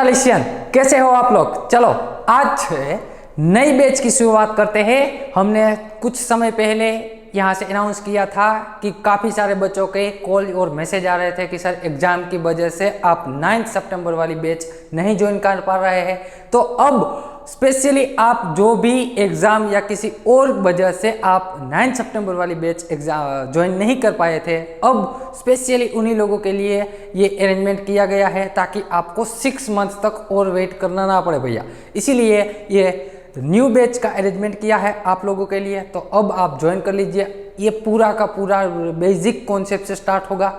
केटालिशियन, कैसे हो आप लोग। चलो आज नई बैच की शुरुआत करते हैं। हमने कुछ समय पहले यहाँ से अनाउंस किया था कि काफ़ी सारे बच्चों के कॉल और मैसेज आ रहे थे कि सर एग्ज़ाम की वजह से आप 9 सितंबर वाली बैच नहीं ज्वाइन कर पा रहे हैं। तो अब स्पेशली आप जो भी एग्ज़ाम या किसी और वजह से आप 9 सितंबर वाली बैच एग्ज़ाम ज्वाइन नहीं कर पाए थे, अब स्पेशली उन्हीं लोगों के लिए ये अरेंजमेंट किया गया है ताकि आपको 6 मंथ तक और वेट करना ना पड़े भैया। इसीलिए ये न्यू बैच का अरेंजमेंट किया है आप लोगों के लिए। तो अब आप ज्वाइन कर लीजिए। ये पूरा का पूरा बेसिक कॉन्सेप्ट से स्टार्ट होगा।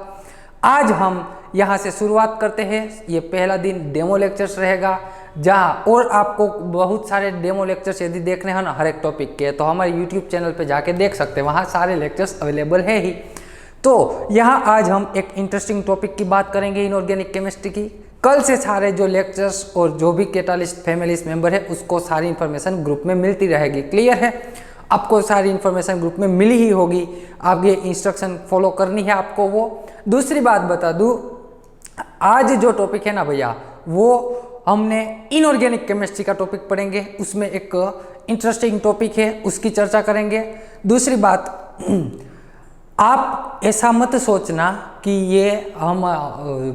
आज हम यहाँ से शुरुआत करते हैं। ये पहला दिन डेमो लेक्चर्स रहेगा, जहाँ और आपको बहुत सारे डेमो लेक्चर्स यदि देखने हैं ना हर एक टॉपिक के, तो हमारे यूट्यूब चैनल पे जाके देख सकते हैं, वहाँ सारे लेक्चर्स अवेलेबल है ही। तो यहाँ आज हम एक इंटरेस्टिंग टॉपिक की बात करेंगे, इनऑर्गेनिक केमिस्ट्री की। कल से सारे जो लेक्चर्स और जो भी कैटालिस्ट फैमिलीज मेंबर है उसको सारी इन्फॉर्मेशन ग्रुप में मिलती रहेगी। क्लियर है? आपको सारी इन्फॉर्मेशन ग्रुप में मिली ही होगी, आप ये इंस्ट्रक्शन फॉलो करनी है आपको। वो दूसरी बात बता दूं, आज जो टॉपिक है ना भैया, वो हमने इनऑर्गेनिक केमिस्ट्री का टॉपिक पढ़ेंगे। उसमें एक इंटरेस्टिंग टॉपिक है, उसकी चर्चा करेंगे। दूसरी बात, आप ऐसा मत सोचना कि ये हम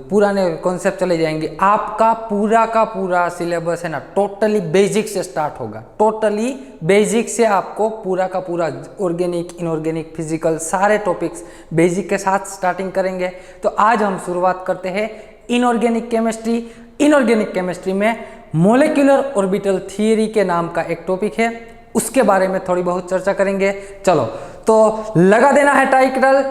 पुराने कॉन्सेप्ट चले जाएंगे। आपका पूरा का पूरा सिलेबस है ना टोटली बेसिक से स्टार्ट होगा। टोटली बेसिक से आपको पूरा का पूरा ऑर्गेनिक, इनऑर्गेनिक, फिजिकल सारे टॉपिक्स बेसिक के साथ स्टार्टिंग करेंगे। तो आज हम शुरुआत करते हैं इनऑर्गेनिक केमिस्ट्री। इनऑर्गेनिक केमिस्ट्री में मोलिकुलर ऑर्बिटल थियरी के नाम का एक टॉपिक है, उसके बारे में थोड़ी बहुत चर्चा करेंगे। चलो तो लगा देना है टाइटल।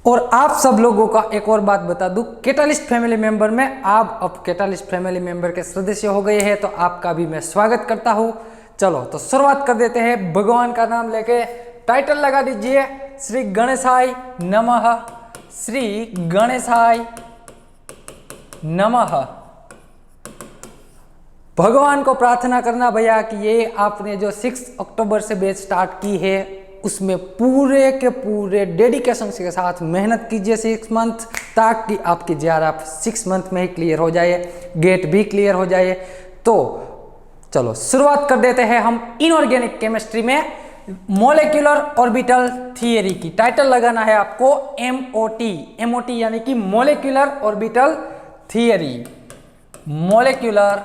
और आप सब लोगों का एक और बात बता दूं, कैटालिस्ट फैमिली मेंबर में आप अब कैटालिस्ट फैमिली मेंबर के सदस्य हो गए हैं, तो आपका भी मैं स्वागत करता हूं। चलो तो शुरुआत कर देते हैं। भगवान का नाम लेके टाइटल लगा दीजिए, श्री गणेशाय नमः। श्री गणेशाय नमः। भगवान को प्रार्थना करना भैया कि ये आपने जो 6 अक्टूबर से बैच स्टार्ट की है उसमें पूरे के पूरे डेडिकेशन के साथ मेहनत कीजिए 6 मंथ, ताकि आपकी जेआरएफ 6 मंथ में ही क्लियर हो जाए, गेट भी क्लियर हो जाए। तो चलो शुरुआत कर देते हैं हम इनऑर्गेनिक केमिस्ट्री में मोलिकुलर ऑर्बिटल थियरी की। टाइटल लगाना है आपको एमओटी। एमओटी यानी कि molecular orbital theory. Molecular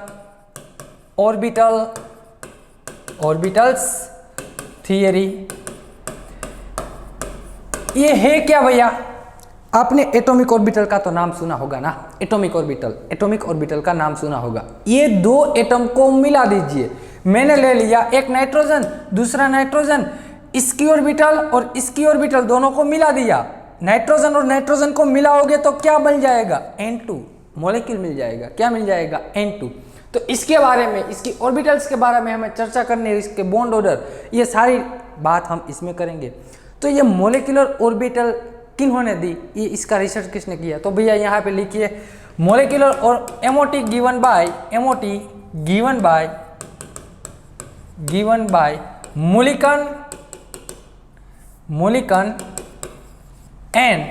orbitals theory. ये है क्या भैया? आपने एटॉमिक ऑर्बिटल का तो नाम सुना होगा ना। एटॉमिक ऑर्बिटल का नाम सुना होगा। ये 2 एटम को मिला दीजिए। मैंने ले लिया एक नाइट्रोजन, दूसरा नाइट्रोजन, इसकी ऑर्बिटल और इसकी ऑर्बिटल दोनों को मिला दिया। नाइट्रोजन और नाइट्रोजन को मिलाओगे तो क्या बन जाएगा? N2 मॉलिक्यूल मिल जाएगा। क्या मिल जाएगा? N2। तो इसके बारे में, इसकी ऑर्बिटल्स के बारे में हमें चर्चा करनी है, इसके बॉन्ड ऑर्डर, ये सारी बात हम इसमें करेंगे। तो ये मोलिकुलर ऑर्बिटल किन्होंने दी, ये इसका रिसर्च किसने किया? तो भैया यहाँ पे लिखिए मोलिकुलर और MOT given by Mulliken and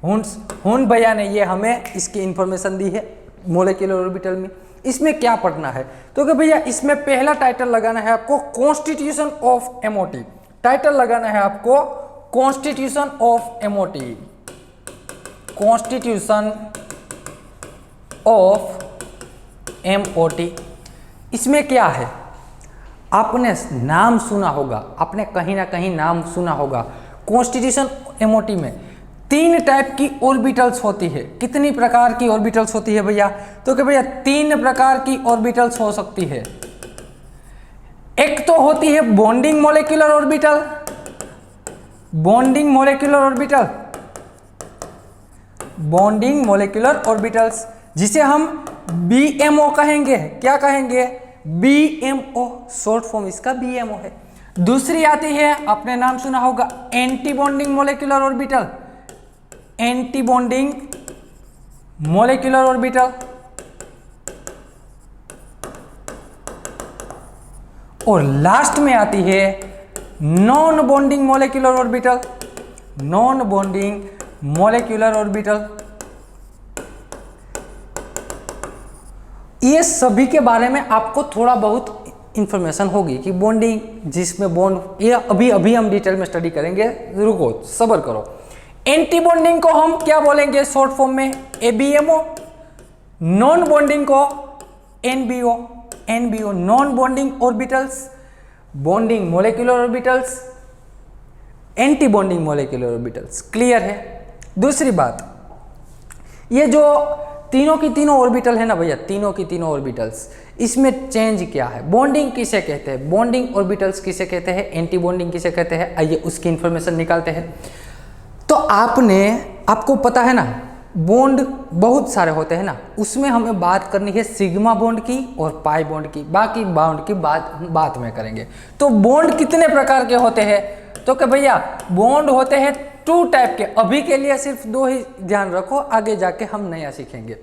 Hund's. Hund भैया ने ये हमें इसकी इंफॉर्मेशन दी है मोलिकुलर ऑर्बिटल में। इसमें क्या पढ़ना है? तो कि भैया इसमें पहला टाइटल लगाना है आपको कॉन्स्टिट्यूशन ऑफ एमओटी। टाइटल लगाना है आपको constitution of MOT. Constitution of MOT. इसमें क्या है? आपने नाम सुना होगा, आपने कहीं ना कहीं नाम सुना होगा। कॉन्स्टिट्यूशन एमओटी में 3 टाइप की ऑर्बिटल्स होती है। कितनी प्रकार की ऑर्बिटल्स होती है भैया? तो कि भैया 3 प्रकार की ऑर्बिटल्स हो सकती है। एक तो होती है बॉन्डिंग मोलिकुलर ऑर्बिटल्स, जिसे हम बीएमओ कहेंगे। क्या कहेंगे? बीएमओ, शॉर्ट फॉर्म इसका बीएमओ है। दूसरी आती है, आपने नाम सुना होगा anti bonding molecular orbital. Anti bonding molecular orbital. और लास्ट में आती है नॉन बॉन्डिंग मोलिकुलर ऑर्बिटल। ये सभी के बारे में आपको थोड़ा बहुत इंफॉर्मेशन होगी कि बॉन्डिंग जिसमें बॉन्ड, ये अभी अभी हम डिटेल में स्टडी करेंगे, रुको सब्र करो। एंटी बॉन्डिंग को हम क्या बोलेंगे शॉर्ट फॉर्म में, ABMO। नॉन बॉन्डिंग को NBO non bonding orbitals, bonding molecular orbitals, anti bonding molecular orbitals. Clear है। दूसरी बात, ये जो तीनों की तीनों ऑर्बिटल है ना भैया, तीनों की तीनों ऑर्बिटल्स, इसमें चेंज क्या है, बॉन्डिंग किसे कहते हैं, बॉन्डिंग ऑर्बिटल्स किसे कहते हैं, एंटी बॉन्डिंग किसे कहते हैं, आइए उसकी इंफॉर्मेशन निकालते हैं। तो आपको पता है ना, बॉन्ड बहुत सारे होते हैं ना, उसमें हमें बात करनी है सिग्मा बॉन्ड की और पाई बॉन्ड की, बाकी बॉन्ड की बात में करेंगे। तो बॉन्ड कितने प्रकार के होते हैं, तो कि भैया बॉन्ड होते हैं 2 टाइप के, अभी के लिए सिर्फ 2 ही ध्यान रखो, आगे जाके हम नया सीखेंगे।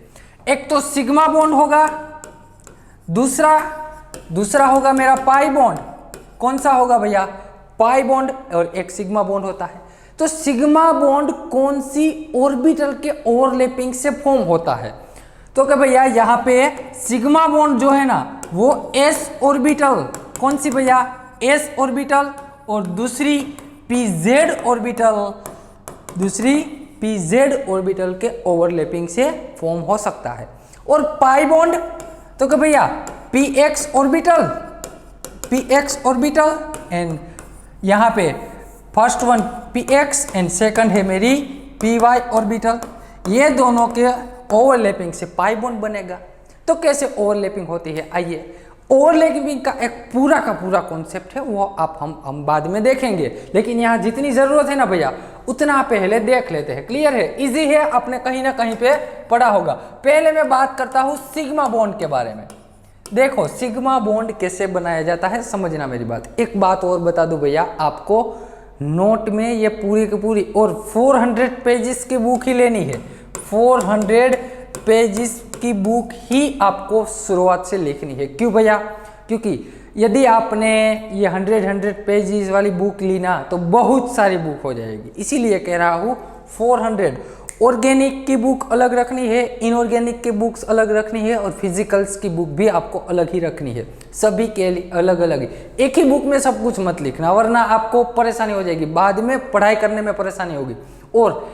एक तो सिग्मा बॉन्ड होगा, दूसरा होगा मेरा पाई बॉन्ड। कौन सा होगा भैया, पाई बॉन्ड, और एक सिग्मा बॉन्ड होता है। तो सिग्मा बॉन्ड कौन सी ऑर्बिटल के ओवरलैपिंग से फॉर्म होता है, तो कि भैया यहाँ पे सिग्मा बॉन्ड जो है ना वो s ऑर्बिटल, कौन सी भैया, s ऑर्बिटल, और दूसरी pz ऑर्बिटल के ओवरलैपिंग से फॉर्म हो सकता है। और पाई बॉन्ड तो कि भैया px ऑर्बिटल एंड यहाँ पे first one px and second है मेरी py ऑर्बिटल, ये दोनों के ओवरलैपिंग से पाई बॉन्ड बनेगा। तो कैसे ओवरलैपिंग होती है, आइए ओवरलैपिंग का एक पूरा का पूरा कॉन्सेप्ट है, वो आप हम बाद में देखेंगे, लेकिन यहाँ जितनी जरूरत है ना भैया उतना पहले देख लेते हैं। क्लियर है, इजी है, आपने कहीं ना कहीं पे पढ़ा होगा। पहले मैं बात करता हूँ सिग्मा बॉन्ड के बारे में। देखो सिग्मा बॉन्ड कैसे बनाया जाता है, समझना मेरी बात। एक बात और बता दूं भैया आपको, नोट में ये पूरी की पूरी और 400 पेजेस की बुक ही लेनी है, 400 पेजेस की बुक ही आपको शुरुआत से लिखनी है। क्यों भैया, क्योंकि यदि आपने ये 100 पेजेस वाली बुक ली ना तो बहुत सारी बुक हो जाएगी, इसीलिए कह रहा हूँ 400। ऑर्गेनिक की बुक अलग रखनी है, इनऑर्गेनिक की बुक्स अलग रखनी है, और फिजिकल्स की बुक भी आपको अलग ही रखनी है, सभी के लिए अलग अलग। एक ही बुक में सब कुछ मत लिखना, वरना आपको परेशानी हो जाएगी, बाद में पढ़ाई करने में परेशानी होगी। और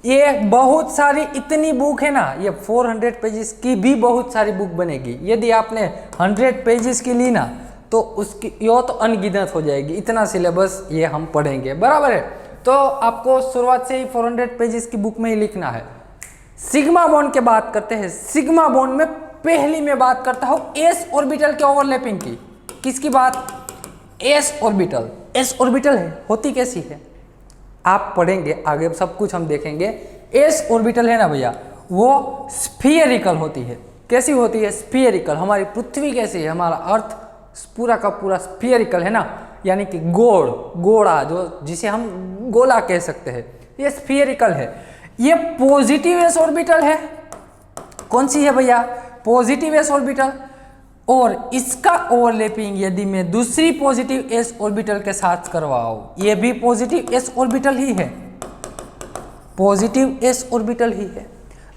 ये बहुत सारी इतनी बुक है ना, ये 400 पेजेस की भी बहुत सारी बुक बनेगी। यदि आपने 100 पेजेस की ली ना तो उसकी यो तो अनगिनत हो जाएगी, इतना सिलेबस ये हम पढ़ेंगे, बराबर है। तो आपको शुरुआत से ही 400 पेजेस की बुक में ही लिखना है। सिग्मा बॉन्ड की बात करते हैं। सिग्मा बॉन्ड में पहली मैं बात करता हूं s ऑर्बिटल के ओवरलैपिंग की। किसकी बात, s ऑर्बिटल। s ऑर्बिटल है, होती कैसी है आप पढ़ेंगे आगे, सब कुछ हम देखेंगे। s ऑर्बिटल है ना भैया, वो स्फीयरिकल होती है। कैसी होती है, स्फीयरिकल। हमारी पृथ्वी कैसी है, हमारा अर्थ पूरा का पूरा स्फीयरिकल है ना, यानी कि गोड़ा जो जिसे हम गोला कह सकते हैं, ये स्फीयरिकल है। ये पॉजिटिव एस ऑर्बिटल है। कौन सी है भैया, पॉजिटिव एस ऑर्बिटल। और इसका ओवरलैपिंग यदि मैं दूसरी पॉजिटिव एस ऑर्बिटल के साथ करवाऊं, ये भी पॉजिटिव एस ऑर्बिटल ही है, पॉजिटिव एस ऑर्बिटल ही है।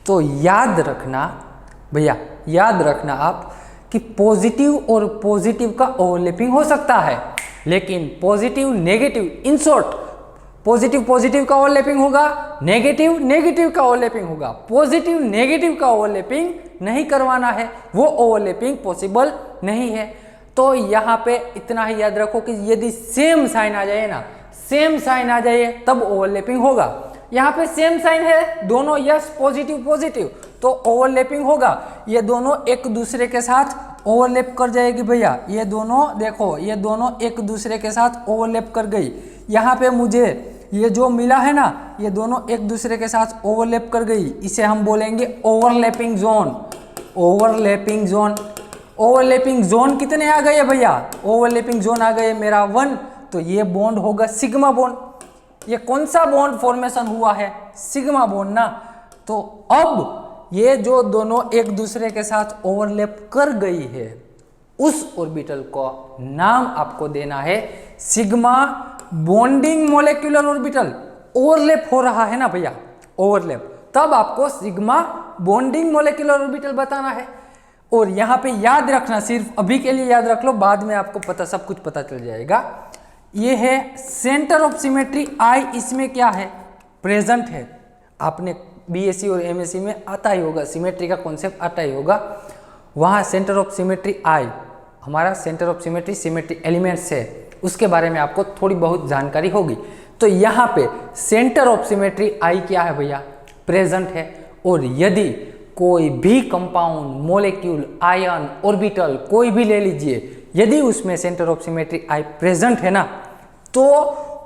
तो याद रखना भैया, याद रखना आप कि पॉजिटिव और पॉजिटिव का ओवरलैपिंग हो सकता है, लेकिन positive negative, in short positive का ओवरलैपिंग होगा, नेगेटिव का ओवरलैपिंग होगा। पॉजिटिव नेगेटिव का ओवरलैपिंग नहीं करवाना है, वो ओवरलैपिंग पॉसिबल नहीं है। तो यहाँ पे इतना ही याद रखो कि यदि सेम साइन आ जाए ना, सेम साइन आ जाए तब ओवरलैपिंग होगा। यहाँ पे सेम साइन है, दोनों यस पॉजिटिव, तो ओवरलैपिंग होगा। ये दोनों एक दूसरे के साथ ओवरलैप कर जाएगी भैया, ये दोनों देखो, ये दोनों एक दूसरे के साथ ओवरलैप कर गई। यहाँ पे मुझे ये जो मिला है ना, ये दोनों एक दूसरे के साथ ओवरलैप कर गई, इसे हम बोलेंगे ओवरलैपिंग जोन। ओवरलैपिंग जोन कितने आ गए भैया, ओवरलैपिंग जोन आ गए मेरा 1, तो ये बॉन्ड होगा सिग्मा बॉन्ड। ये कौन सा बॉन्ड फॉर्मेशन हुआ है, सिग्मा बॉन्ड ना। तो अब ये जो दोनों एक दूसरे के साथ ओवरलैप कर गई है, उस ऑर्बिटल को नाम आपको देना है sigma bonding molecular orbital. Overlap हो रहा है ना भैया, ओवरलैप, तब आपको सिग्मा बॉन्डिंग मोलेक्युलर ऑर्बिटल बताना है। और यहाँ पे याद रखना, सिर्फ अभी के लिए याद रख लो, बाद में आपको पता सब कुछ पता चल जाएगा। ये है सेंटर ऑफ सिमेट्री आई, इसमें क्या है, प्रेजेंट है। आपने बीएससी और एमएससी में आता ही होगा, सिमेट्री का कॉन्सेप्ट आता ही होगा। वहाँ सेंटर ऑफ सिमेट्री आई, हमारा centre of symmetry symmetry elements है, उसके बारे में आपको थोड़ी बहुत जानकारी होगी। तो यहाँ पे सेंटर ऑफ सिमेट्री आई क्या है भैया, प्रेजेंट है। और यदि कोई भी कंपाउंड, मोलेक्यूल, आयन, ऑर्बिटल कोई भी ले लीजिए, यदि उसमें centre of symmetry i present है ना, तो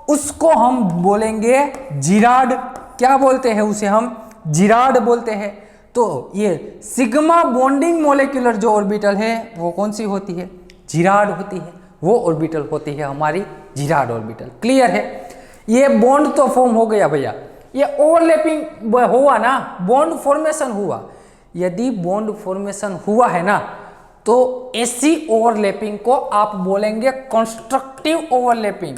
उसको हम बोलेंगे जिराड। क्या बोलते हैं उसे, हम जिराड बोलते हैं। तो ये सिग्मा बॉन्डिंग मोलेकुलर जो ऑर्बिटल है वो कौन सी होती है, जिराड होती है, वो ऑर्बिटल होती है हमारी जिराड ऑर्बिटल। क्लियर है। ये बॉन्ड तो फॉर्म हो गया भैया, ये ओवरलैपिंग हुआ ना, बॉन्ड फॉर्मेशन हुआ। यदि बॉन्ड फॉर्मेशन हुआ है ना, तो ऐसी ओवरलैपिंग को आप बोलेंगे constructive overlapping.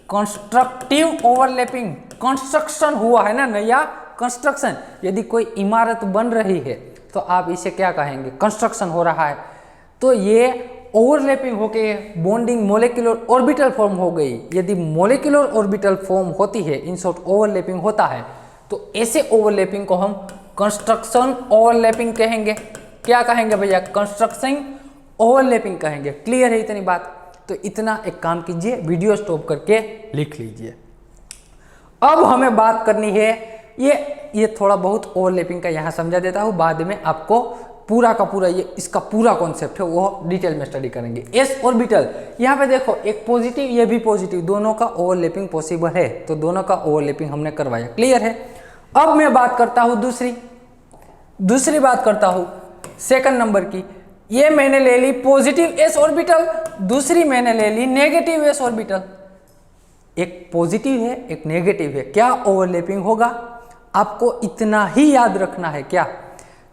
Constructive overlapping, construction हुआ है ना, नया कंस्ट्रक्शन। यदि कोई इमारत बन रही है तो आप इसे क्या कहेंगे, कंस्ट्रक्शन हो रहा है। तो ये ओवरलैपिंग होके बॉन्डिंग मोलेकुलर ऑर्बिटल फॉर्म हो गई। यदि मोलेकुलर ऑर्बिटल फॉर्म होती है, इन शॉर्ट ओवरलैपिंग होता है, तो ऐसे ओवरलैपिंग को हम कंस्ट्रक्शन ओवरलैपिंग कहेंगे। क्या कहेंगे भैया, कंस्ट्रक्शन ओवरलैपिंग कहेंगे। क्लियर है इतनी बात। तो इतना एक काम कीजिए, वीडियो स्टॉप करके लिख लीजिए। अब हमें बात करनी है, ये थोड़ा बहुत ओवरलैपिंग का यहाँ समझा देता हूँ, बाद में आपको पूरा का पूरा ये इसका पूरा कॉन्सेप्ट है वो डिटेल में स्टडी करेंगे। एस ऑर्बिटल, यहाँ पे देखो एक पॉजिटिव ये भी पॉजिटिव, दोनों का ओवरलैपिंग पॉसिबल है, तो दोनों का ओवरलैपिंग हमने करवाया। क्लियर है। अब मैं बात करता हूँ दूसरी बात करता हूँ सेकंड नंबर की। ये मैंने ले ली पॉजिटिव एस ऑर्बिटल, दूसरी मैंने ले ली नेगेटिव एस ऑर्बिटल। एक पॉजिटिव है एक नेगेटिव है, क्या ओवरलैपिंग होगा। आपको इतना ही याद रखना है क्या,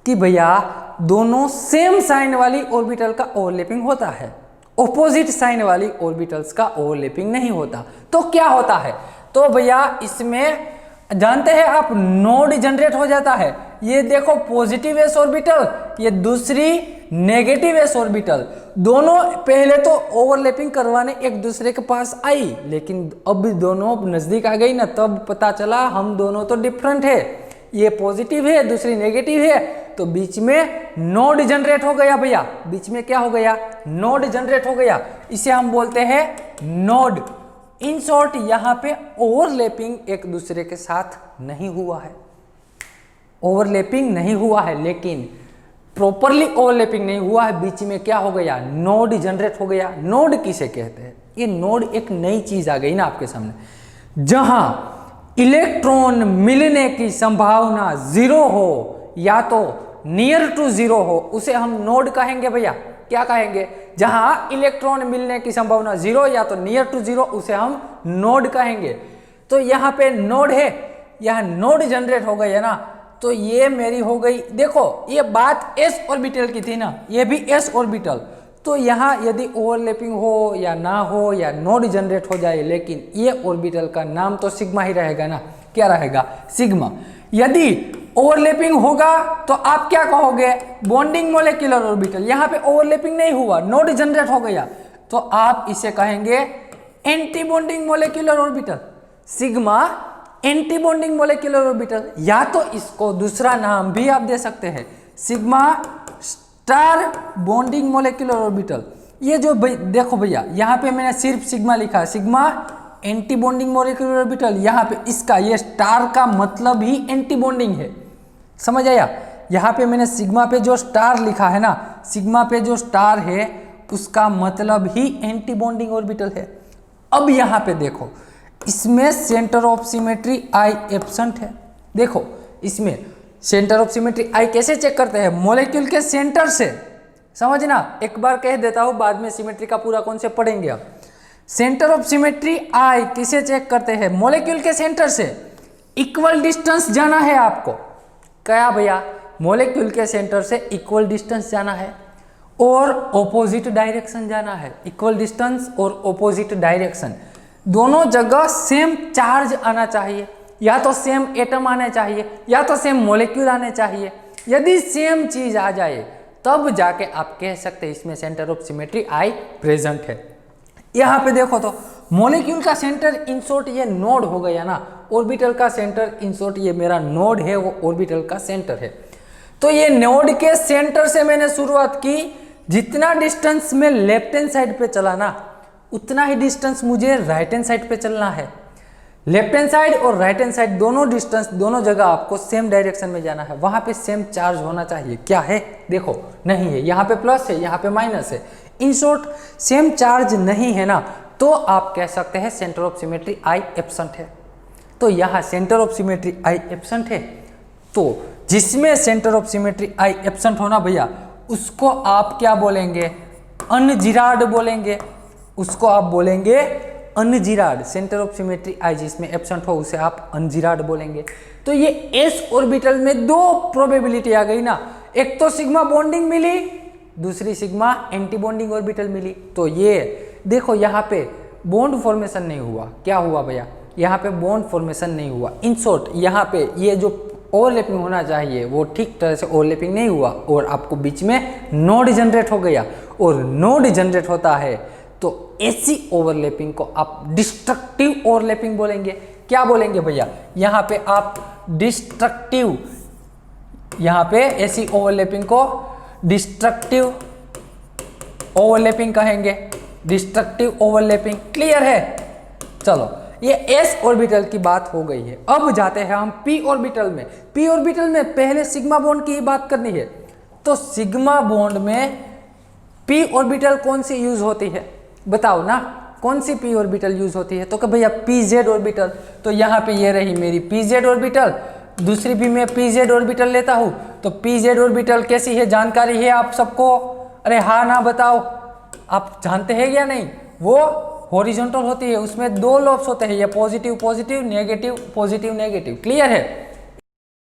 कि भैया दोनों सेम साइन वाली ऑर्बिटल का ओवरलैपिंग होता है, ऑपोजिट साइन वाली ऑर्बिटल्स का ओवरलैपिंग नहीं होता। तो क्या होता है, तो भैया इसमें जानते हैं आप, नोड जनरेट हो जाता है। ये देखो पॉजिटिव एस ऑर्बिटल, ये दूसरी नेगेटिव एस ऑर्बिटल, दोनों पहले तो ओवरलैपिंग करवाने एक दूसरे के पास आई, लेकिन अब दोनों नजदीक आ गई ना, तब पता चला हम दोनों तो डिफरेंट है। ये पॉजिटिव है दूसरी नेगेटिव है, तो बीच में नोड जनरेट हो गया भैया। बीच में क्या हो गया, नोड जनरेट हो गया। इसे हम बोलते हैं नोड। इन शॉर्ट यहाँ पे ओवरलैपिंग एक दूसरे के साथ नहीं हुआ है, ओवरलैपिंग नहीं हुआ है, लेकिन प्रॉपरली ओवरलैपिंग नहीं हुआ है। बीच में क्या हो गया, नोड जनरेट हो गया। नोड किसे कहते हैं, ये नोड एक नई चीज आ गई ना आपके सामने, जहां इलेक्ट्रॉन मिलने की संभावना जीरो हो या तो नियर टू जीरो हो, उसे हम नोड कहेंगे भैया। क्या कहेंगे, जहां इलेक्ट्रॉन मिलने की संभावना जीरो या तो नियर टू जीरो, उसे हम नोड कहेंगे। तो यहाँ पे नोड है, यहाँ नोड जनरेट हो गई है ना, तो ये मेरी हो गई। देखो ये बात एस ऑर्बिटल की थी ना, ये भी एस ऑर्बिटल। तो यहाँ यदि ओवरलैपिंग हो या ना हो या नोड जनरेट हो जाए, लेकिन ये ऑर्बिटल का नाम तो सिग्मा ही रहेगा ना। क्या रहेगा, सिग्मा। यदि ओवरलैपिंग होगा तो आप क्या कहोगे, बॉन्डिंग मोलेकुलर ऑर्बिटल। यहाँ पे ओवरलैपिंग नहीं हुआ, नोड जनरेट हो गया, तो आप इसे कहेंगे anti bonding molecular orbital. Sigma anti bonding molecular orbital, या तो इसको दूसरा नाम भी आप दे सकते हैं, sigma star bonding molecular orbital. ये जो देखो भैया, यहाँ पे मैंने सिर्फ सिग्मा लिखा, sigma anti bonding molecular orbital. यहाँ पे इसका ये स्टार का मतलब ही एंटी बॉन्डिंग है, समझ आया। यहाँ पे मैंने सिग्मा पे जो स्टार लिखा है ना, सिग्मा पे जो स्टार है उसका मतलब ही एंटी बॉन्डिंग ऑर्बिटल है। अब यहाँ पे देखो, इसमें centre of symmetry i absent है। देखो इसमें सेंटर ऑफ सिमेट्री आई कैसे चेक करते हैं, मॉलिक्यूल के सेंटर से। समझना, एक बार कह देता हूँ, बाद में सिमेट्री का पूरा कॉन्सेप्ट पढ़ेंगे आप। सेंटर ऑफ सिमेट्री आई किसे चेक करते हैं, मॉलिक्यूल के सेंटर से इक्वल डिस्टेंस जाना है आपको। क्या भैया, मॉलिक्यूल के सेंटर से इक्वल डिस्टेंस जाना है और ऑपोजिट डायरेक्शन जाना है। इक्वल डिस्टेंस और ऑपोजिट डायरेक्शन, दोनों जगह सेम चार्ज आना चाहिए, या तो सेम एटम आने चाहिए या तो सेम मॉलिक्यूल आने चाहिए। यदि सेम चीज आ जाए तब जाके आप कह सकते हैं इसमें centre of symmetry i present है। यहाँ पे देखो तो मॉलिक्यूल का सेंटर इन शॉर्ट ये नोड हो गया ना, ऑर्बिटल का सेंटर इन शॉर्ट ये मेरा नोड है, वो ऑर्बिटल का सेंटर है। तो ये नोड के सेंटर से मैंने शुरुआत की, जितना डिस्टेंस में लेफ्ट हैंड साइड पे चला ना उतना ही डिस्टेंस मुझे राइट हैंड साइड पे चलना है। लेफ्ट हैंड साइड और राइट हैंड साइड दोनों डिस्टेंस, दोनों जगह आपको सेम डायरेक्शन में जाना है, वहां पे सेम चार्ज होना चाहिए। क्या है देखो, नहीं है, यहाँ पे प्लस है, यहाँ पे माइनस है, इन शॉर्ट सेम चार्ज नहीं है ना, तो आप कह सकते हैं centre of symmetry i absent है। तो यहाँ centre of symmetry i absent है, तो जिसमें centre of symmetry i absent होना भैया, उसको आप क्या बोलेंगे, अनजिराड बोलेंगे, उसको आप बोलेंगे अनजिराड। सेंटर ऑफ सिमेट्री आई जिसमें एब्सेंट हो उसे आप अनजिराड बोलेंगे। तो ये एस ऑर्बिटल में दो प्रोबेबिलिटी आ गई ना, एक तो सिग्मा बॉन्डिंग मिली, दूसरी सिग्मा एंटी बॉन्डिंग ऑर्बिटल मिली। तो ये देखो यहाँ पे बॉन्ड फॉर्मेशन नहीं हुआ, क्या हुआ भैया, यहाँ पे बॉन्ड फॉर्मेशन नहीं हुआ। इन शॉर्ट यहाँ पे ये जो ओवरलैपिंग होना चाहिए वो ठीक तरह से ओवरलैपिंग नहीं हुआ और आपको बीच में नोड जनरेट हो गया, और नोड जनरेट होता है तो ऐसी ओवरलैपिंग को आप डिस्ट्रक्टिव ओवरलैपिंग बोलेंगे। क्या बोलेंगे भैया, यहाँ पे आप डिस्ट्रक्टिव, यहाँ पे ऐसी ओवरलैपिंग को डिस्ट्रक्टिव ओवरलैपिंग कहेंगे, डिस्ट्रक्टिव ओवरलैपिंग। क्लियर है? चलो ये एस ऑर्बिटल की बात हो गई है। अब जाते हैं हम पी ऑर्बिटल में। पी ऑर्बिटल में पहले सिग्मा बॉन्ड की बात करनी है। तो सिग्मा बॉन्ड में पी ऑर्बिटल कौन सी यूज होती है, बताओ ना, कौन सी पी ऑर्बिटल यूज होती है? तो कि भैया पी जेड ऑर्बिटल। तो यहाँ पे ये रही मेरी पी जेड ऑर्बिटल, दूसरी भी मैं पी जेड ऑर्बिटल लेता हूँ। तो पी जेड ऑर्बिटल कैसी है, जानकारी है आप सबको? अरे हाँ ना बताओ, आप जानते हैं या नहीं? वो हॉरिजॉन्टल होती है, उसमें दो लोब्स होते हैं, ये positive positive, negative positive negative. Clear है?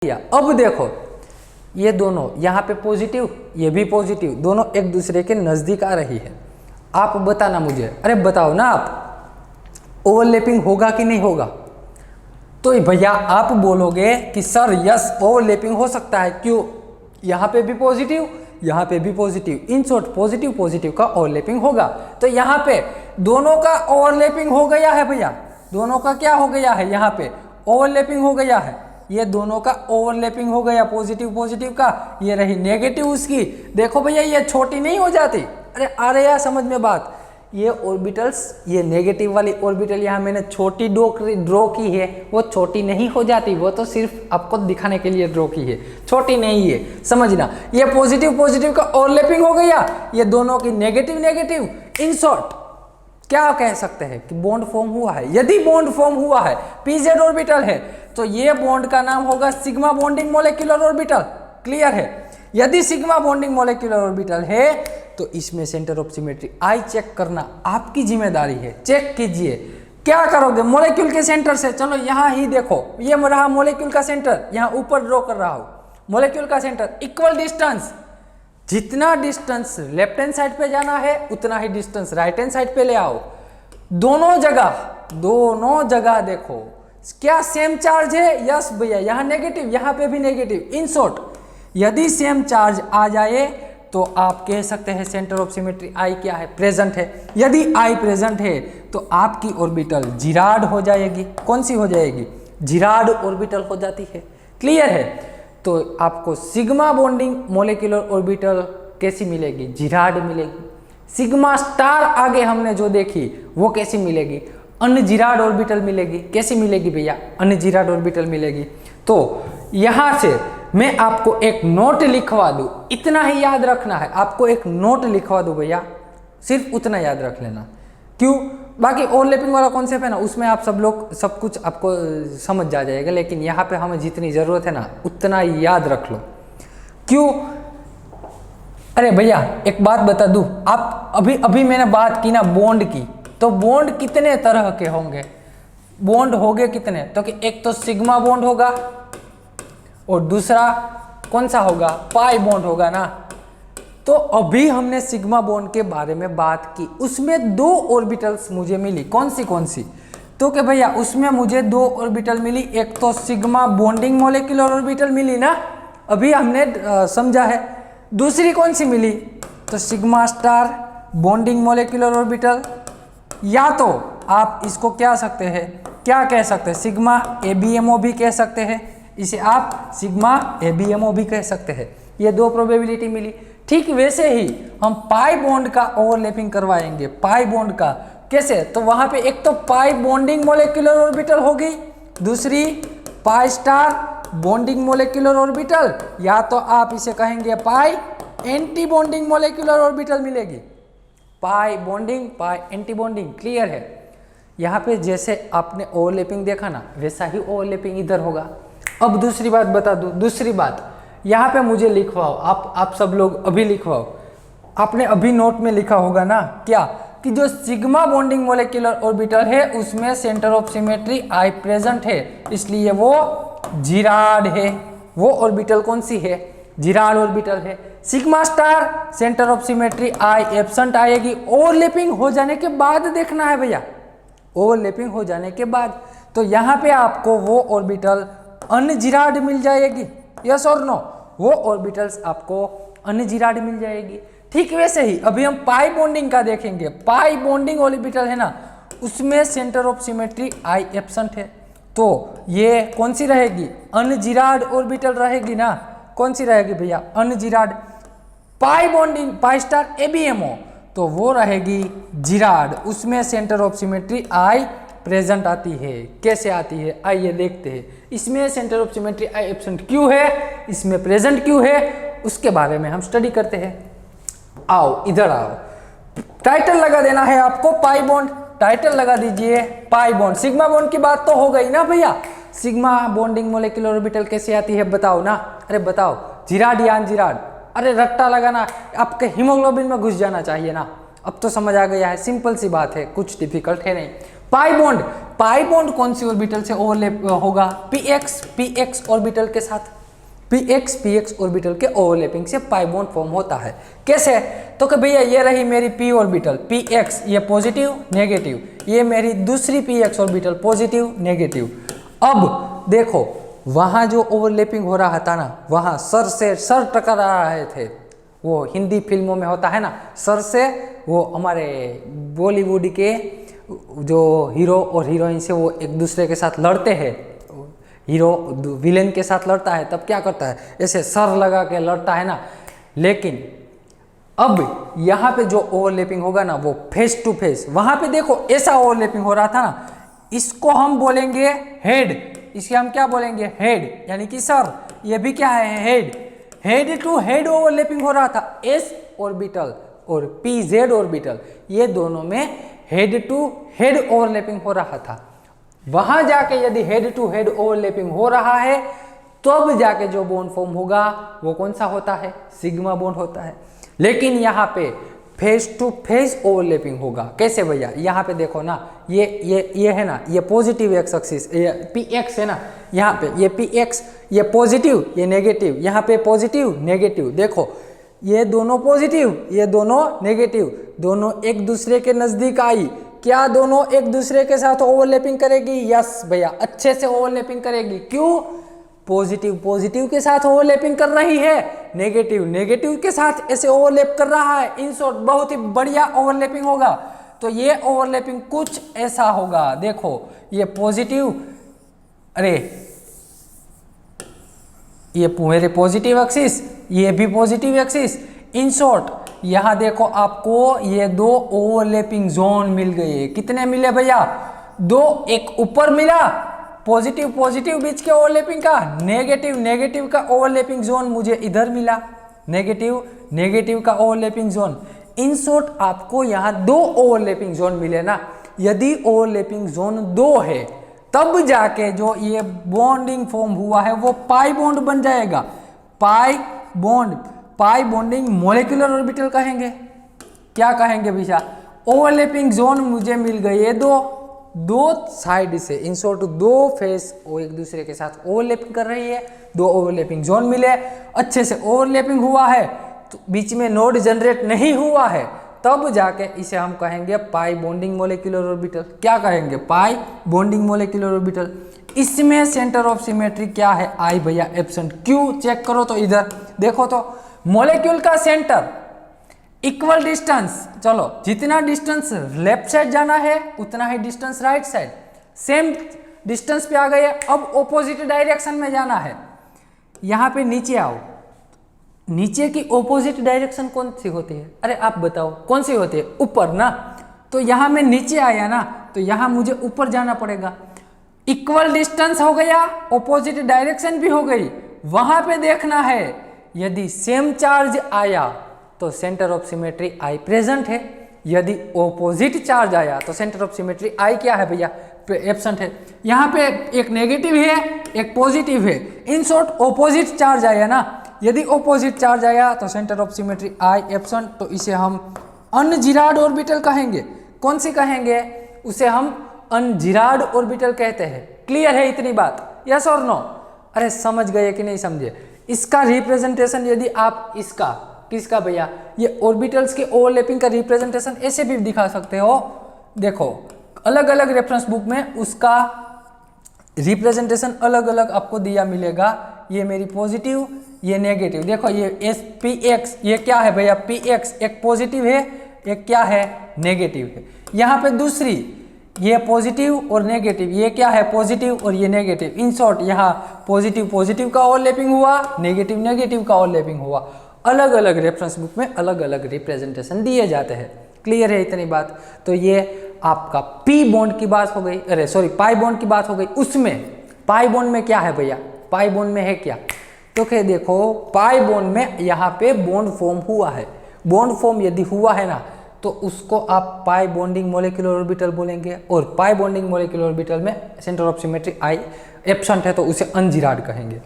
अब देखो ये दोनों यहाँ पे पॉजिटिव, ये भी पॉजिटिव, दोनों एक दूसरे के नजदीक आ रही है। आप बताना मुझे, अरे बताओ ना आप, ओवरलैपिंग होगा कि नहीं होगा? तो भैया आप बोलोगे कि सर यस ओवरलैपिंग हो सकता है। क्यों? यहाँ पे भी पॉजिटिव, यहाँ पे भी positive, in short positive positive का ओवरलैपिंग होगा। तो यहाँ पे दोनों का ओवरलैपिंग हो गया है भैया, दोनों का क्या हो गया है, यहाँ पे ओवरलैपिंग हो गया है, ये दोनों का ओवरलैपिंग हो गया, पॉजिटिव पॉजिटिव का। ये रही नेगेटिव उसकी, देखो भैया ये छोटी नहीं हो जाती। अरे आ रहे यार समझ में बात? ये ऑर्बिटल्स, ये नेगेटिव वाली ऑर्बिटल यहाँ मैंने छोटी ड्रॉ की है, वो छोटी नहीं हो जाती, वो तो सिर्फ आपको दिखाने के लिए ड्रॉ की है, छोटी नहीं है, समझना। ये पॉजिटिव पॉजिटिव का ओवरलैपिंग हो गया, ये दोनों की नेगेटिव नेगेटिव। इन शॉर्ट क्या कह सकते हैं कि बॉन्ड फॉर्म हुआ है। यदि बॉन्ड फॉर्म हुआ है, पीजेड ऑर्बिटल है, तो ये बॉन्ड का नाम होगा sigma bonding molecular orbital. Clear है? यदि सिग्मा बॉन्डिंग मोलेक्युलर ऑर्बिटल है तो इसमें centre of symmetry i check करना आपकी जिम्मेदारी है। चेक कीजिए, क्या करोगे? मॉलिक्यूल के सेंटर से, चलो यहाँ ही देखो, ये रहा मॉलिक्यूल का सेंटर, यहाँ ऊपर ड्रॉ कर रहा हूँ मॉलिक्यूल का सेंटर, इक्वल डिस्टेंस, जितना डिस्टेंस लेफ्ट हैंड साइड पे जाना है उतना ही डिस्टेंस राइट हैंड साइड पे ले आओ। दोनों जगह देखो क्या सेम चार्ज है? यस भैया, यहाँ नेगेटिव, यहाँ पे भी नेगेटिव। इन शॉर्ट यदि सेम चार्ज आ जाए तो आप कह सकते हैं सेंटर ऑफ सिमेट्री आई क्या है, प्रेजेंट है। यदि आई प्रेजेंट है तो आपकी ऑर्बिटल जिराड हो जाएगी। कौन सी हो जाएगी? जिराड ऑर्बिटल हो जाती है। क्लियर है? तो आपको सिग्मा बॉन्डिंग मोलेक्युलर ऑर्बिटल कैसी मिलेगी? जिराड मिलेगी। सिग्मा स्टार आगे हमने जो देखी वो कैसी मिलेगी? अनजिराड ऑर्बिटल मिलेगी। कैसी मिलेगी भैया? अनजिराड ऑर्बिटल मिलेगी। तो यहां से मैं आपको एक नोट लिखवा दूं, इतना ही याद रखना है, आपको एक नोट लिखवा दूं भैया, सिर्फ उतना याद रख लेना। क्यों? बाकी ओवरलैपिंग वाला कॉन्सेप्ट है ना, उसमें आप सब लोग सब कुछ आपको समझ जा जाएगा, लेकिन यहाँ पे हमें जितनी ज़रूरत है ना उतना ही याद रख लो। क्यों? अरे भैया एक बात बता दूं, आप अभी मैंने बात की ना बॉन्ड की, तो बॉन्ड कितने तरह के होंगे? बॉन्ड होंगे कितने? तो कि एक तो सिग्मा बॉन्ड होगा और दूसरा कौन सा होगा? पाई बॉन्ड होगा ना। तो अभी हमने सिग्मा बॉन्ड के बारे में बात की, उसमें दो ऑर्बिटल्स मुझे मिली। कौन सी? तो कि भैया उसमें मुझे दो ऑर्बिटल मिली, एक तो सिग्मा बॉन्डिंग मोलेक्युलर ऑर्बिटल मिली ना, अभी हमने समझा है। दूसरी कौन सी मिली? तो sigma star bonding molecular orbital, या तो आप इसको क्या सकते हैं, क्या कह सकते हैं, सिग्मा ABMO भी कह सकते हैं, इसे आप सिग्मा ABMO भी कह सकते हैं। ये दो प्रोबेबिलिटी मिली। ठीक वैसे ही हम पाई बॉन्ड का ओवरलैपिंग करवाएंगे। पाई बॉन्ड का कैसे? तो वहां पे एक तो पाई बॉन्डिंग मोलिकुलर ऑर्बिटल होगी, दूसरी pi star bonding molecular orbital, या तो आप इसे कहेंगे पाई एंटी बॉन्डिंग मोलिकुलर ऑर्बिटल मिलेगी। पाई बॉन्डिंग, पाई एंटी बॉन्डिंग, क्लियर है? यहाँ पे जैसे आपने ओवरलैपिंग देखा ना, वैसा ही ओवरलैपिंग इधर होगा। अब दूसरी बात बता दूं, दूसरी बात यहाँ पे मुझे लिखवाओ, आप सब लोग अभी लिखवाओ। आपने अभी नोट में लिखा होगा ना क्या, कि जो सिग्मा बॉन्डिंग मोलिकुलर ऑर्बिटल है उसमें centre of symmetry i present है, इसलिए वो जिराड है। वो ऑर्बिटल कौन सी है? जिराड ऑर्बिटल है। Sigma star centre of symmetry i absent आएगी। ओवरलैपिंग हो जाने के बाद देखना है भैया, ओवरलैपिंग हो जाने के बाद। तो यहाँ पे आपको वो ऑर्बिटल अनजिराड मिल जाएगी, यस और नो? वो ऑर्बिटल्स आपको अनजिराड मिल जाएगी। ठीक वैसे ही अभी हम पाई बॉन्डिंग का देखेंगे। पाई बॉन्डिंग ऑर्बिटल है ना, उसमें centre of symmetry i absent है, तो ये कौन सी रहेगी? अनजिराड ऑर्बिटल रहेगी ना। कौन सी रहेगी भैया? अनजिराड। Pi bonding pi star ABMO, तो वो रहेगी जिराड, उसमें centre of symmetry i present आती है। कैसे आती है आइए देखते हैं। इसमें centre of symmetry i absent क्यों है, इसमें प्रेजेंट क्यों है, उसके बारे में हम स्टडी करते हैं। आओ इधर आओ, टाइटल लगा देना है आपको पाई बॉन्ड। टाइटल लगा दीजिए पाई बॉन्ड। सिग्मा बॉन्ड की बात तो हो गई ना भैया, सिग्मा बॉन्डिंग मोलिकुलर ऑर्बिटल कैसे आती है बताओ ना। अरे बताओ, जिराड या अनजिराड? अरे रट्टा लगाना, आपके हीमोग्लोबिन में घुस जाना चाहिए ना। अब तो समझ आ गया है, सिंपल सी बात है, कुछ डिफिकल्ट है नहीं। पाई बॉन्ड, पाई बॉन्ड कौन सी ऑर्बिटल से ओवरलैप होगा? px ऑर्बिटल के साथ। px ऑर्बिटल के ओवरलैपिंग से पाई बॉन्ड फॉर्म होता है। कैसे? तो कि भैया ये रही मेरी p ऑर्बिटल, px ये पॉजिटिव नेगेटिव, ये मेरी दूसरी px ऑर्बिटल पॉजिटिव नेगेटिव। अब देखो वहाँ जो ओवरलैपिंग हो रहा था ना, वहाँ सर से सर टकरा रहे थे। वो हिंदी फिल्मों में होता है ना, सर से वो हमारे बॉलीवुड के जो हीरो और हीरोइन से वो एक दूसरे के साथ लड़ते हैं। हीरो विलेन के साथ लड़ता है, तब क्या करता है? ऐसे सर लगा के लड़ता है ना। लेकिन अब यहाँ पे जो ओवरलैपिंग होगा ना, वो फेस टू फेस। वहाँ पे देखो ऐसा ओवरलैपिंग हो रहा था ना, इसको हम बोलेंगे हेड। इसे हम क्या बोलेंगे? हेड, यानी कि सर। ये भी क्या है? Head. Head to head overlapping हो रहा था। एस ऑर्बिटल और PZ ऑर्बिटल, ये दोनों में हेड टू हेड ओवरलैपिंग हो रहा था। वहां जाके यदि हेड टू हेड ओवरलैपिंग हो रहा है, तब जाके जो बॉन्ड फॉर्म होगा वो कौन सा होता है? सिग्मा बॉन्ड होता है। लेकिन यहाँ पे फेस टू फेस ओवरलैपिंग होगा। कैसे भैया? यहाँ पे देखो ना, ये है ना, ये पॉजिटिव एक्स एक्सिस, ये px है ना, यहाँ पे ये px, ये पॉजिटिव ये नेगेटिव, यहाँ पे पॉजिटिव नेगेटिव। देखो ये दोनों पॉजिटिव, ये दोनों नेगेटिव, दोनों एक दूसरे के नजदीक आई। क्या दोनों एक दूसरे के साथ ओवरलैपिंग करेगी? यस भैया, अच्छे से ओवरलैपिंग करेगी। क्यों? पॉजिटिव पॉजिटिव के साथ ओवरलैपिंग कर रही है, नेगेटिव नेगेटिव के साथ ऐसे ओवरलैप कर रहा है। इन शॉर्ट बहुत ही बढ़िया ओवरलैपिंग होगा। तो ये ओवरलैपिंग कुछ ऐसा होगा। देखो ये पॉजिटिव, अरे ये मेरे पॉजिटिव एक्सिस, ये भी पॉजिटिव एक्सिस। इन शॉर्ट यहाँ देखो आपको ये दो ओवरलैपिंग जोन मिल गए। कितने मिले भैया? दो। एक ऊपर मिला पॉजिटिव पॉजिटिव बीच के ओवरलैपिंग का, नेगेटिव नेगेटिव का ओवरलैपिंग जोन मुझे इधर मिला, नेगेटिव नेगेटिव का ओवरलैपिंग जोन। इन शॉर्ट आपको यहाँ दो ओवरलैपिंग जोन मिले ना। यदि ओवरलैपिंग जोन दो है, तब जाके जो ये बॉन्डिंग फॉर्म हुआ है वो पाई बॉन्ड बन जाएगा। Pi bond, pi bonding molecular orbital कहेंगे। क्या कहेंगे भैया? ओवरलैपिंग जोन मुझे मिल गए दो साइड से। इन शॉर्ट दो फेस वो एक दूसरे के साथ ओवरलैपिंग कर रही है, दो ओवरलैपिंग जोन मिले, अच्छे से ओवरलैपिंग हुआ है, तो बीच में नोड जनरेट नहीं हुआ है, तब जाके इसे हम कहेंगे पाई बॉन्डिंग मोलिकुलर ऑर्बिटल। क्या कहेंगे? Pi bonding molecular orbital. इसमें सेंटर ऑफ सिमेट्री क्या है? आई भैया एब्सेंट। क्यों? चेक करो तो इधर देखो तो मॉलिक्यूल का सेंटर इक्वल डिस्टेंस, चलो जितना डिस्टेंस लेफ्ट साइड जाना है उतना ही distance right side, same distance पे आ गए। अब ऑपोजिट डायरेक्शन में जाना है, यहाँ पे नीचे आओ। नीचे की ऑपोजिट डायरेक्शन कौन सी होती है? अरे आप बताओ कौन सी होती है? ऊपर ना। तो यहाँ मैं नीचे आया ना, तो यहाँ मुझे ऊपर जाना पड़ेगा। इक्वल डिस्टेंस हो गया, ऑपोजिट डायरेक्शन भी हो गई। वहां पे देखना है यदि सेम चार्ज आया तो centre of symmetry i present है, यदि ऑपोजिट चार्ज आया तो सेंटर ऑफ सिमेट्री आई क्या है भैया? एब्सेंट है। यहाँ पे एक नेगेटिव है एक पॉजिटिव है, इन शॉर्ट ऑपोजिट चार्ज आया ना, यदि ऑपोजिट चार्ज आया तो centre of symmetry i absent, तो इसे हम अनजिराड ऑर्बिटल कहेंगे। कौन सी कहेंगे? उसे हम अनजिराड ऑर्बिटल कहते हैं। क्लियर है इतनी बात? यस और नो? अरे समझ गए कि नहीं समझे? इसका रिप्रेजेंटेशन यदि आप इसका किसका भैया, ये ऑर्बिटल्स के ओवरलैपिंग का रिप्रेजेंटेशन ऐसे भी दिखा सकते हो। देखो अलग अलग रेफरेंस बुक में उसका रिप्रेजेंटेशन अलग अलग आपको दिया मिलेगा। ये मेरी पॉजिटिव, ये नेगेटिव। देखो ये एस पी एक्स, ये क्या है भैया? पी एक्स एक पॉजिटिव है, एक क्या है? नेगेटिव है। यहाँ पे दूसरी, ये पॉजिटिव और नेगेटिव, ये क्या है? पॉजिटिव और ये नेगेटिव। इन शॉर्ट यहाँ पॉजिटिव पॉजिटिव का ओवरलैपिंग हुआ, नेगेटिव नेगेटिव का ओवरलैपिंग हुआ। अलग अलग रेफरेंस बुक में अलग अलग रिप्रेजेंटेशन दिए जाते हैं। क्लियर है इतनी बात? तो ये आपका पी बॉन्ड की बात हो गई, अरे सॉरी पाई बॉन्ड की बात हो गई। उसमें पाई बॉन्ड में क्या है भैया? पाई बॉन्ड में है क्या? तो क्या देखो पाई बॉन्ड में यहाँ पे बॉन्ड फॉर्म हुआ है। बॉन्ड फॉर्म यदि हुआ है ना तो उसको आप पाई बॉन्डिंग मॉलिक्यूलर ऑर्बिटल बोलेंगे, और पाई बॉन्डिंग मॉलिक्यूलर ऑर्बिटल में centre of symmetry i absent है तो उसे अनजिराड कहेंगे।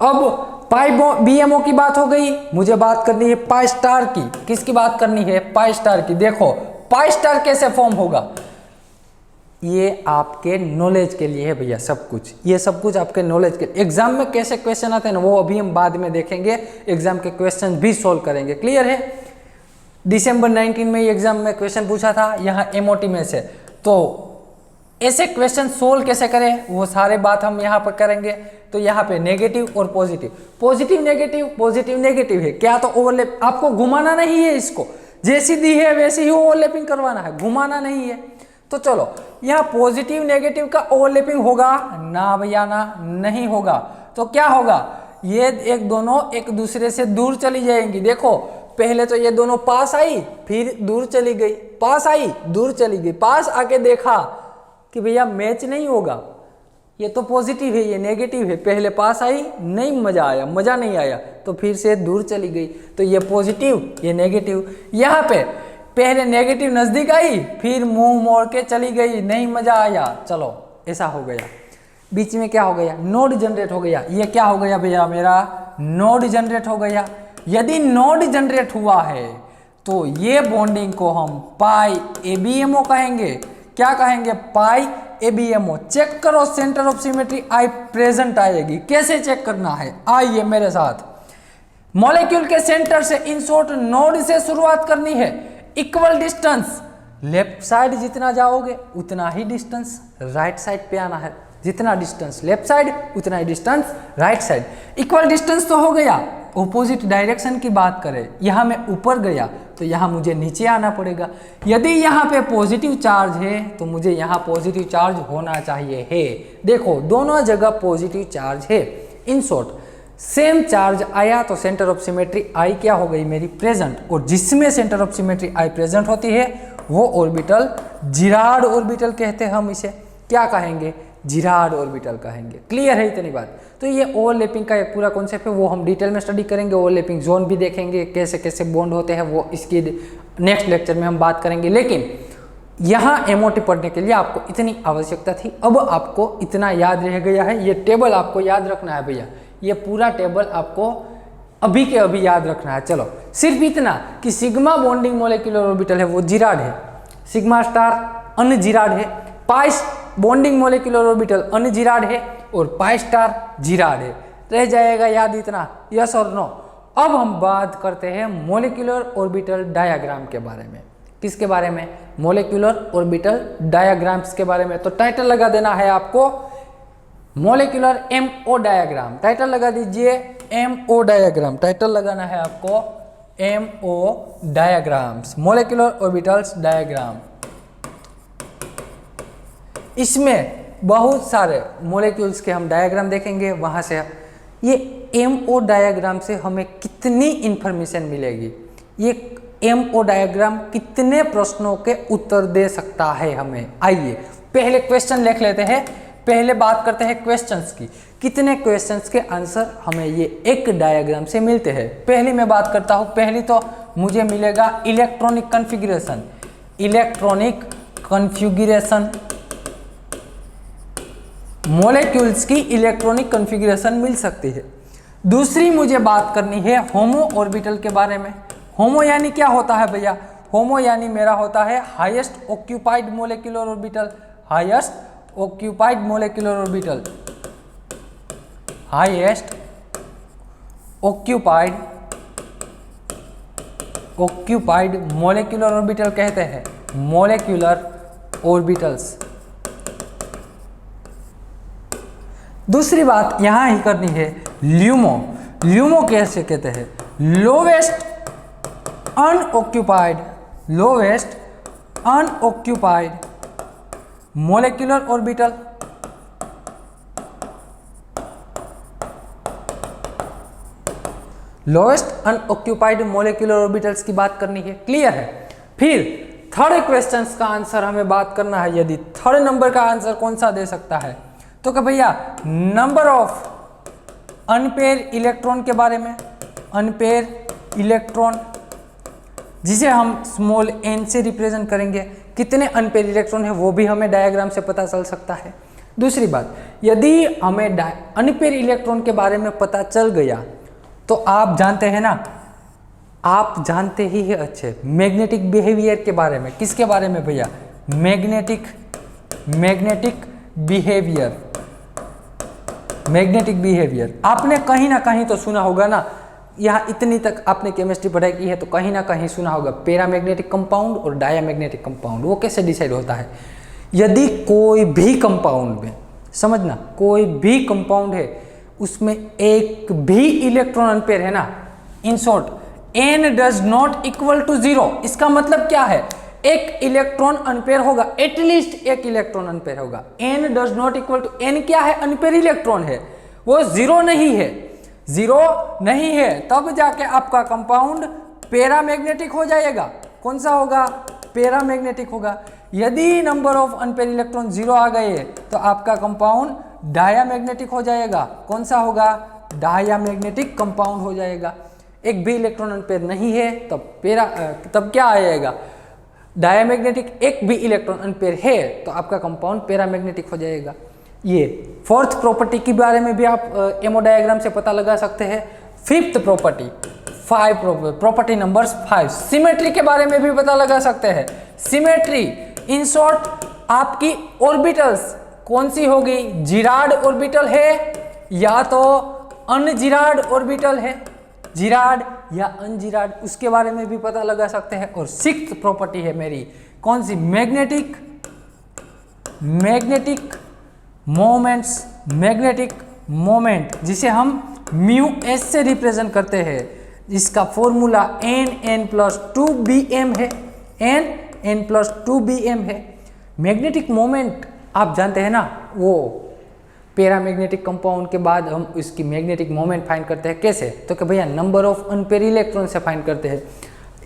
अब पाई बीएमओ की बात हो गई, मुझे बात करनी है पाई स्टार की। किसकी बात करनी है? पाई स्टार की। देखो पाई स्टार कैसे फॉर्म होगा, ये आपके नॉलेज के लिए है भैया सब कुछ, ये सब कुछ आपके नॉलेज के। एग्जाम में कैसे क्वेश्चन आते हैं ना वो अभी हम बाद में देखेंगे, एग्जाम के क्वेश्चन भी सोल्व करेंगे। क्लियर है? दिसंबर 19 में एग्जाम में क्वेश्चन पूछा था यहाँ एमओटी में से, तो ऐसे क्वेश्चन सोल्व कैसे करें वो सारे बात हम यहाँ पर करेंगे। तो यहाँ पे नेगेटिव और पॉजिटिव, पॉजिटिव नेगेटिव है क्या? तो ओवरलैप आपको घुमाना नहीं है, इसको जैसी दी है वैसे ही ओवरलैपिंग करवाना है, घुमाना नहीं है। तो चलो यहाँ पॉजिटिव नेगेटिव का ओवरलैपिंग होगा ना भैया? ना, नहीं होगा। तो क्या होगा? ये एक दोनों एक दूसरे से दूर चली जाएंगी। देखो पहले तो ये दोनों पास आई, फिर दूर चली गई, पास आई दूर चली गई, पास आके देखा कि भैया मैच नहीं होगा, ये तो पॉजिटिव है ये नेगेटिव है, पहले पास आई नहीं मजा आया, मजा नहीं आया तो फिर से दूर चली गई, तो ये पॉजिटिव ये नेगेटिव। यहाँ पे पहले नेगेटिव नजदीक आई फिर मुंह मोड़ के चली गई, नहीं मजा आया, चलो ऐसा हो गया। बीच में क्या हो गया? नोड जनरेट हो गया। ये क्या हो गया भैया? मेरा नोड जनरेट हो गया। यदि नोड जनरेट हुआ है तो ये बॉन्डिंग को हम पाई एबीएमओ कहेंगे। क्या कहेंगे? पाई एबीएमओ। चेक करो centre of symmetry i present आएगी। कैसे चेक करना है? आइए मेरे साथ। मॉलिक्यूल के सेंटर से इन शॉर्ट नोड से शुरुआत करनी है। इक्वल डिस्टेंस, लेफ्ट साइड जितना जाओगे उतना ही डिस्टेंस राइट साइड पे आना है। जितना डिस्टेंस लेफ्ट साइड उतना ही distance right side. Equal distance तो हो गया। ऑपोजिट डायरेक्शन की बात करें, यहाँ मैं ऊपर गया तो यहाँ मुझे नीचे आना पड़ेगा। यदि यहाँ पे पॉजिटिव चार्ज है तो मुझे यहाँ पॉजिटिव चार्ज होना चाहिए है। देखो दोनों जगह पॉजिटिव चार्ज है। इन शॉर्ट सेम चार्ज आया तो सेंटर ऑफ सिमेट्री आई क्या हो गई? मेरी प्रेजेंट। और जिसमें centre of symmetry i present होती है वो ऑर्बिटल जिराड ऑर्बिटल कहते हैं। हम इसे क्या कहेंगे? जिराड ऑर्बिटल कहेंगे। क्लियर है इतनी बात? तो ये ओवरलैपिंग का एक पूरा कॉन्सेप्ट है, वो हम डिटेल में स्टडी करेंगे। ओवरलैपिंग जोन भी देखेंगे, कैसे कैसे बॉन्ड होते हैं, वो इसकी नेक्स्ट लेक्चर में हम बात करेंगे। लेकिन यहाँ एमओटी पढ़ने के लिए आपको इतनी आवश्यकता थी, अब आपको इतना याद रह गया है। ये टेबल आपको याद रखना है भैया, ये पूरा टेबल आपको अभी के अभी याद रखना है। चलो सिर्फ इतना कि सिग्मा बॉन्डिंग मॉलिक्यूलर ऑर्बिटल है वो जिराड है, सिग्मा स्टार अनजिराड है, पाई बॉन्डिंग मॉलिक्यूलर ऑर्बिटल अनजिराड है और पाई स्टार जिराड है। रह जाएगा याद इतना? यस और नो? अब हम बात करते हैं मॉलिक्यूलर ऑर्बिटल डायग्राम के बारे में। किसके बारे में? मॉलिक्यूलर ऑर्बिटल डायग्राम्स के बारे में। तो टाइटल लगा देना है आपको मॉलिक्यूलर एमओ डायग्राम। टाइटल लगा दीजिए MO डायग्राम, टाइटल लगाना है आपको MO diagrams, molecular orbitals diagram. इसमें बहुत सारे मोलिक्यूल्स के हम डायग्राम देखेंगे। वहाँ से ये MO डायग्राम से हमें कितनी इंफॉर्मेशन मिलेगी, ये MO डायग्राम कितने प्रश्नों के उत्तर दे सकता है हमें। आइए पहले क्वेश्चन लिख लेते हैं, पहले बात करते हैं क्वेश्चंस की, कितने क्वेश्चंस के आंसर हमें ये एक डायग्राम से मिलते हैं। पहली मैं बात करता हूँ, पहली तो मुझे मिलेगा electronic configuration, electronic configuration, molecules की इलेक्ट्रॉनिक कॉन्फ़िगरेशन मिल सकती है। दूसरी मुझे बात करनी है होमो ऑर्बिटल के बारे में। होमो यानी क्या होता है भैया? होमो यानी मेरा होता है highest occupied molecular orbital, highest occupied molecular orbital, highest occupied molecular orbital कहते हैं, मोलिकुलर ऑर्बिटल्स। दूसरी बात यहाँ ही करनी है, ल्यूमो, ल्यूमो कैसे कहते हैं? Lowest unoccupied, lowest unoccupied molecular orbital, lowest unoccupied molecular orbitals की बात करनी है, क्लियर है। फिर थर्ड क्वेश्चंस का आंसर हमें बात करना है, यदि थर्ड नंबर का आंसर कौन सा दे सकता है, तो क्या भैया नंबर ऑफ अनपेयर इलेक्ट्रॉन के बारे में, अनपेयर इलेक्ट्रॉन जिसे हम स्मॉल n से रिप्रेजेंट करेंगे, कितने अनपेयर इलेक्ट्रॉन है वो भी हमें डायग्राम से पता चल सकता है। दूसरी बात, यदि हमें अनपेयर इलेक्ट्रॉन के बारे में पता चल गया तो आप जानते हैं ना, आप जानते ही है अच्छे मैग्नेटिक बिहेवियर के बारे में। किसके बारे में भैया? मैग्नेटिक बिहेवियर, मैग्नेटिक बिहेवियर आपने कहीं ना कहीं तो सुना होगा ना, यहाँ इतनी तक आपने केमिस्ट्री पढ़ाई की है तो कहीं ना कहीं सुना होगा पैरामैग्नेटिक कंपाउंड और डायामैग्नेटिक कंपाउंड। वो कैसे डिसाइड होता है? यदि कोई भी कंपाउंड में, समझना, कोई भी कंपाउंड है उसमें एक भी इलेक्ट्रॉन अनपेयर है ना, in short n does not equal to 0, इसका मतलब क्या है? एक इलेक्ट्रॉन अनपेयर होगा, एटलीस्ट एक इलेक्ट्रॉन अनपेयर होगा। n does not equal to, n क्या है? अनपेयर इलेक्ट्रॉन है, वो जीरो नहीं है, जीरो नहीं है, तब जाके आपका कंपाउंड पैरामैग्नेटिक हो जाएगा। कौन सा होगा? पैरामैग्नेटिक होगा। यदि number of unpair electron zero आ गए तो आपका कंपाउंड डायामैग्नेटिक हो जाएगा। कौन सा होगा? डायामैग्नेटिक कंपाउंड हो जाएगा। एक भी इलेक्ट्रॉन अनपेयर नहीं है तब क्या आएगा? डायामैग्नेटिक। एक भी इलेक्ट्रॉन अनपेयर है तो आपका कंपाउंड पैरामैग्नेटिक हो जाएगा। ये फोर्थ प्रॉपर्टी के बारे में भी आप एमओ डायग्राम से पता लगा सकते हैं। Fifth property, property number 5, symmetry के बारे में भी पता लगा सकते हैं। सिमेट्री, इन शॉर्ट आपकी ऑर्बिटल्स कौन सी होगी? जिराड ऑर्बिटल है या तो अनजिराड ऑर्बिटल है, जिराड या अनजिराड, उसके बारे में भी पता लगा सकते हैं। और सिक्स्थ प्रॉपर्टी है मेरी, कौन सी? मैग्नेटिक मोमेंट, जिसे हम म्यू एस से रिप्रेजेंट करते हैं, जिसका फॉर्मूला n+2bm है, n+2bm है। मैग्नेटिक मोमेंट आप जानते हैं ना, वो पैरामैग्नेटिक कंपाउंड के बाद हम इसकी मैग्नेटिक मोमेंट फाइंड करते हैं। कैसे? तो कि भैया नंबर ऑफ अनपेयर इलेक्ट्रॉन से फाइंड करते हैं।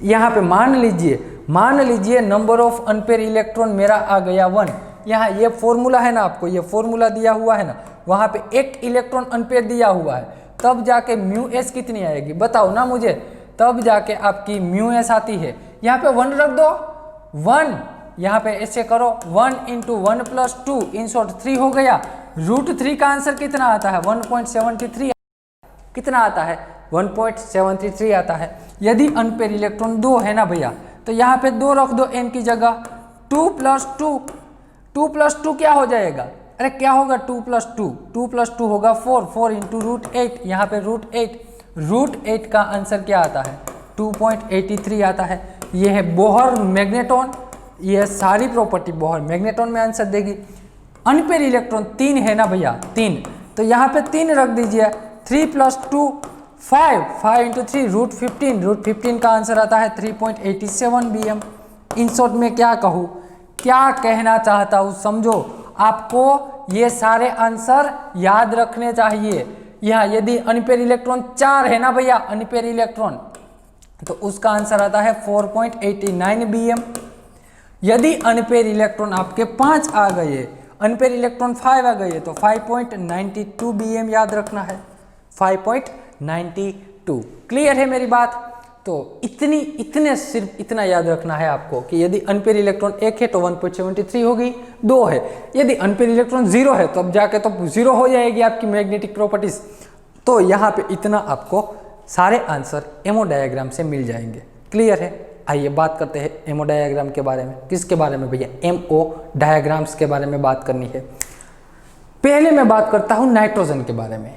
यहाँ पे मान लीजिए नंबर ऑफ अनपेयर इलेक्ट्रॉन मेरा आ गया 1। यहाँ ये फॉर्मूला है ना, आपको ये फॉर्मूला दिया हुआ है ना, वहाँ पे एक इलेक्ट्रॉन अनपेयर दिया हुआ है, तब जाके म्यू एस कितनी आएगी बताओ ना मुझे, तब जाके आपकी म्यू एस आती है। यहाँ पे 1 रख दो, 1 यहाँ पे ऐसे करो, 1 × 1 + 2 इन शॉर्ट 3 हो गया। √3 का आंसर कितना आता है? 1.73 कितना आता है? 1.73 आता है। यदि अनपेयर इलेक्ट्रॉन 2 है ना भैया, तो यहाँ पे 2 रख दो n की जगह। 2 + 2 क्या हो जाएगा? अरे क्या होगा 2 + 2? 2 + 2 होगा 4, 4 × √8, यहाँ पे √8 का आंसर क्या आता है? 2.83 आता है। ये है बोहर मैग्नेटॉन, ये सारी प्रॉपर्टी बोहर मैग्नेटॉन में आंसर देगी। अनपेयर इलेक्ट्रॉन 3 है ना भैया, 3, तो यहाँ पे 3 रख दीजिए। 3 + 2 5 इंटू 3 √15, √15 का आंसर आता है 3.87 BM। इन शॉर्ट में क्या कहूँ, क्या कहना चाहता हूँ समझो, आपको ये सारे आंसर याद रखने चाहिए। यहाँ यदि अनपेयर इलेक्ट्रॉन 4 है ना भैया, अनपेयर इलेक्ट्रॉन, तो उसका आंसर आता है 4.89 BM। यदि अनपेयर इलेक्ट्रॉन आपके 5 आ गए, अनपेयर इलेक्ट्रॉन 5 आ गए, तो 5.92 BM याद रखना है, 5.92। क्लियर है मेरी बात? तो इतने सिर्फ इतना याद रखना है आपको कि यदि अनपेयर इलेक्ट्रॉन 1 है तो 1.73 होगी, 2 है, यदि अनपेयर इलेक्ट्रॉन 0 है तो अब जाके तो 0 हो जाएगी आपकी मैग्नेटिक प्रॉपर्टीज। तो यहाँ पे इतना आपको सारे आंसर एमओ डायग्राम से मिल जाएंगे। क्लियर है? आइए बात करते हैं एमओ डायग्राम के बारे में। किसके बारे में भैया? एमओ डायग्राम्स के बारे में बात करनी है। पहले मैं बात करता हूँ नाइट्रोजन के बारे में।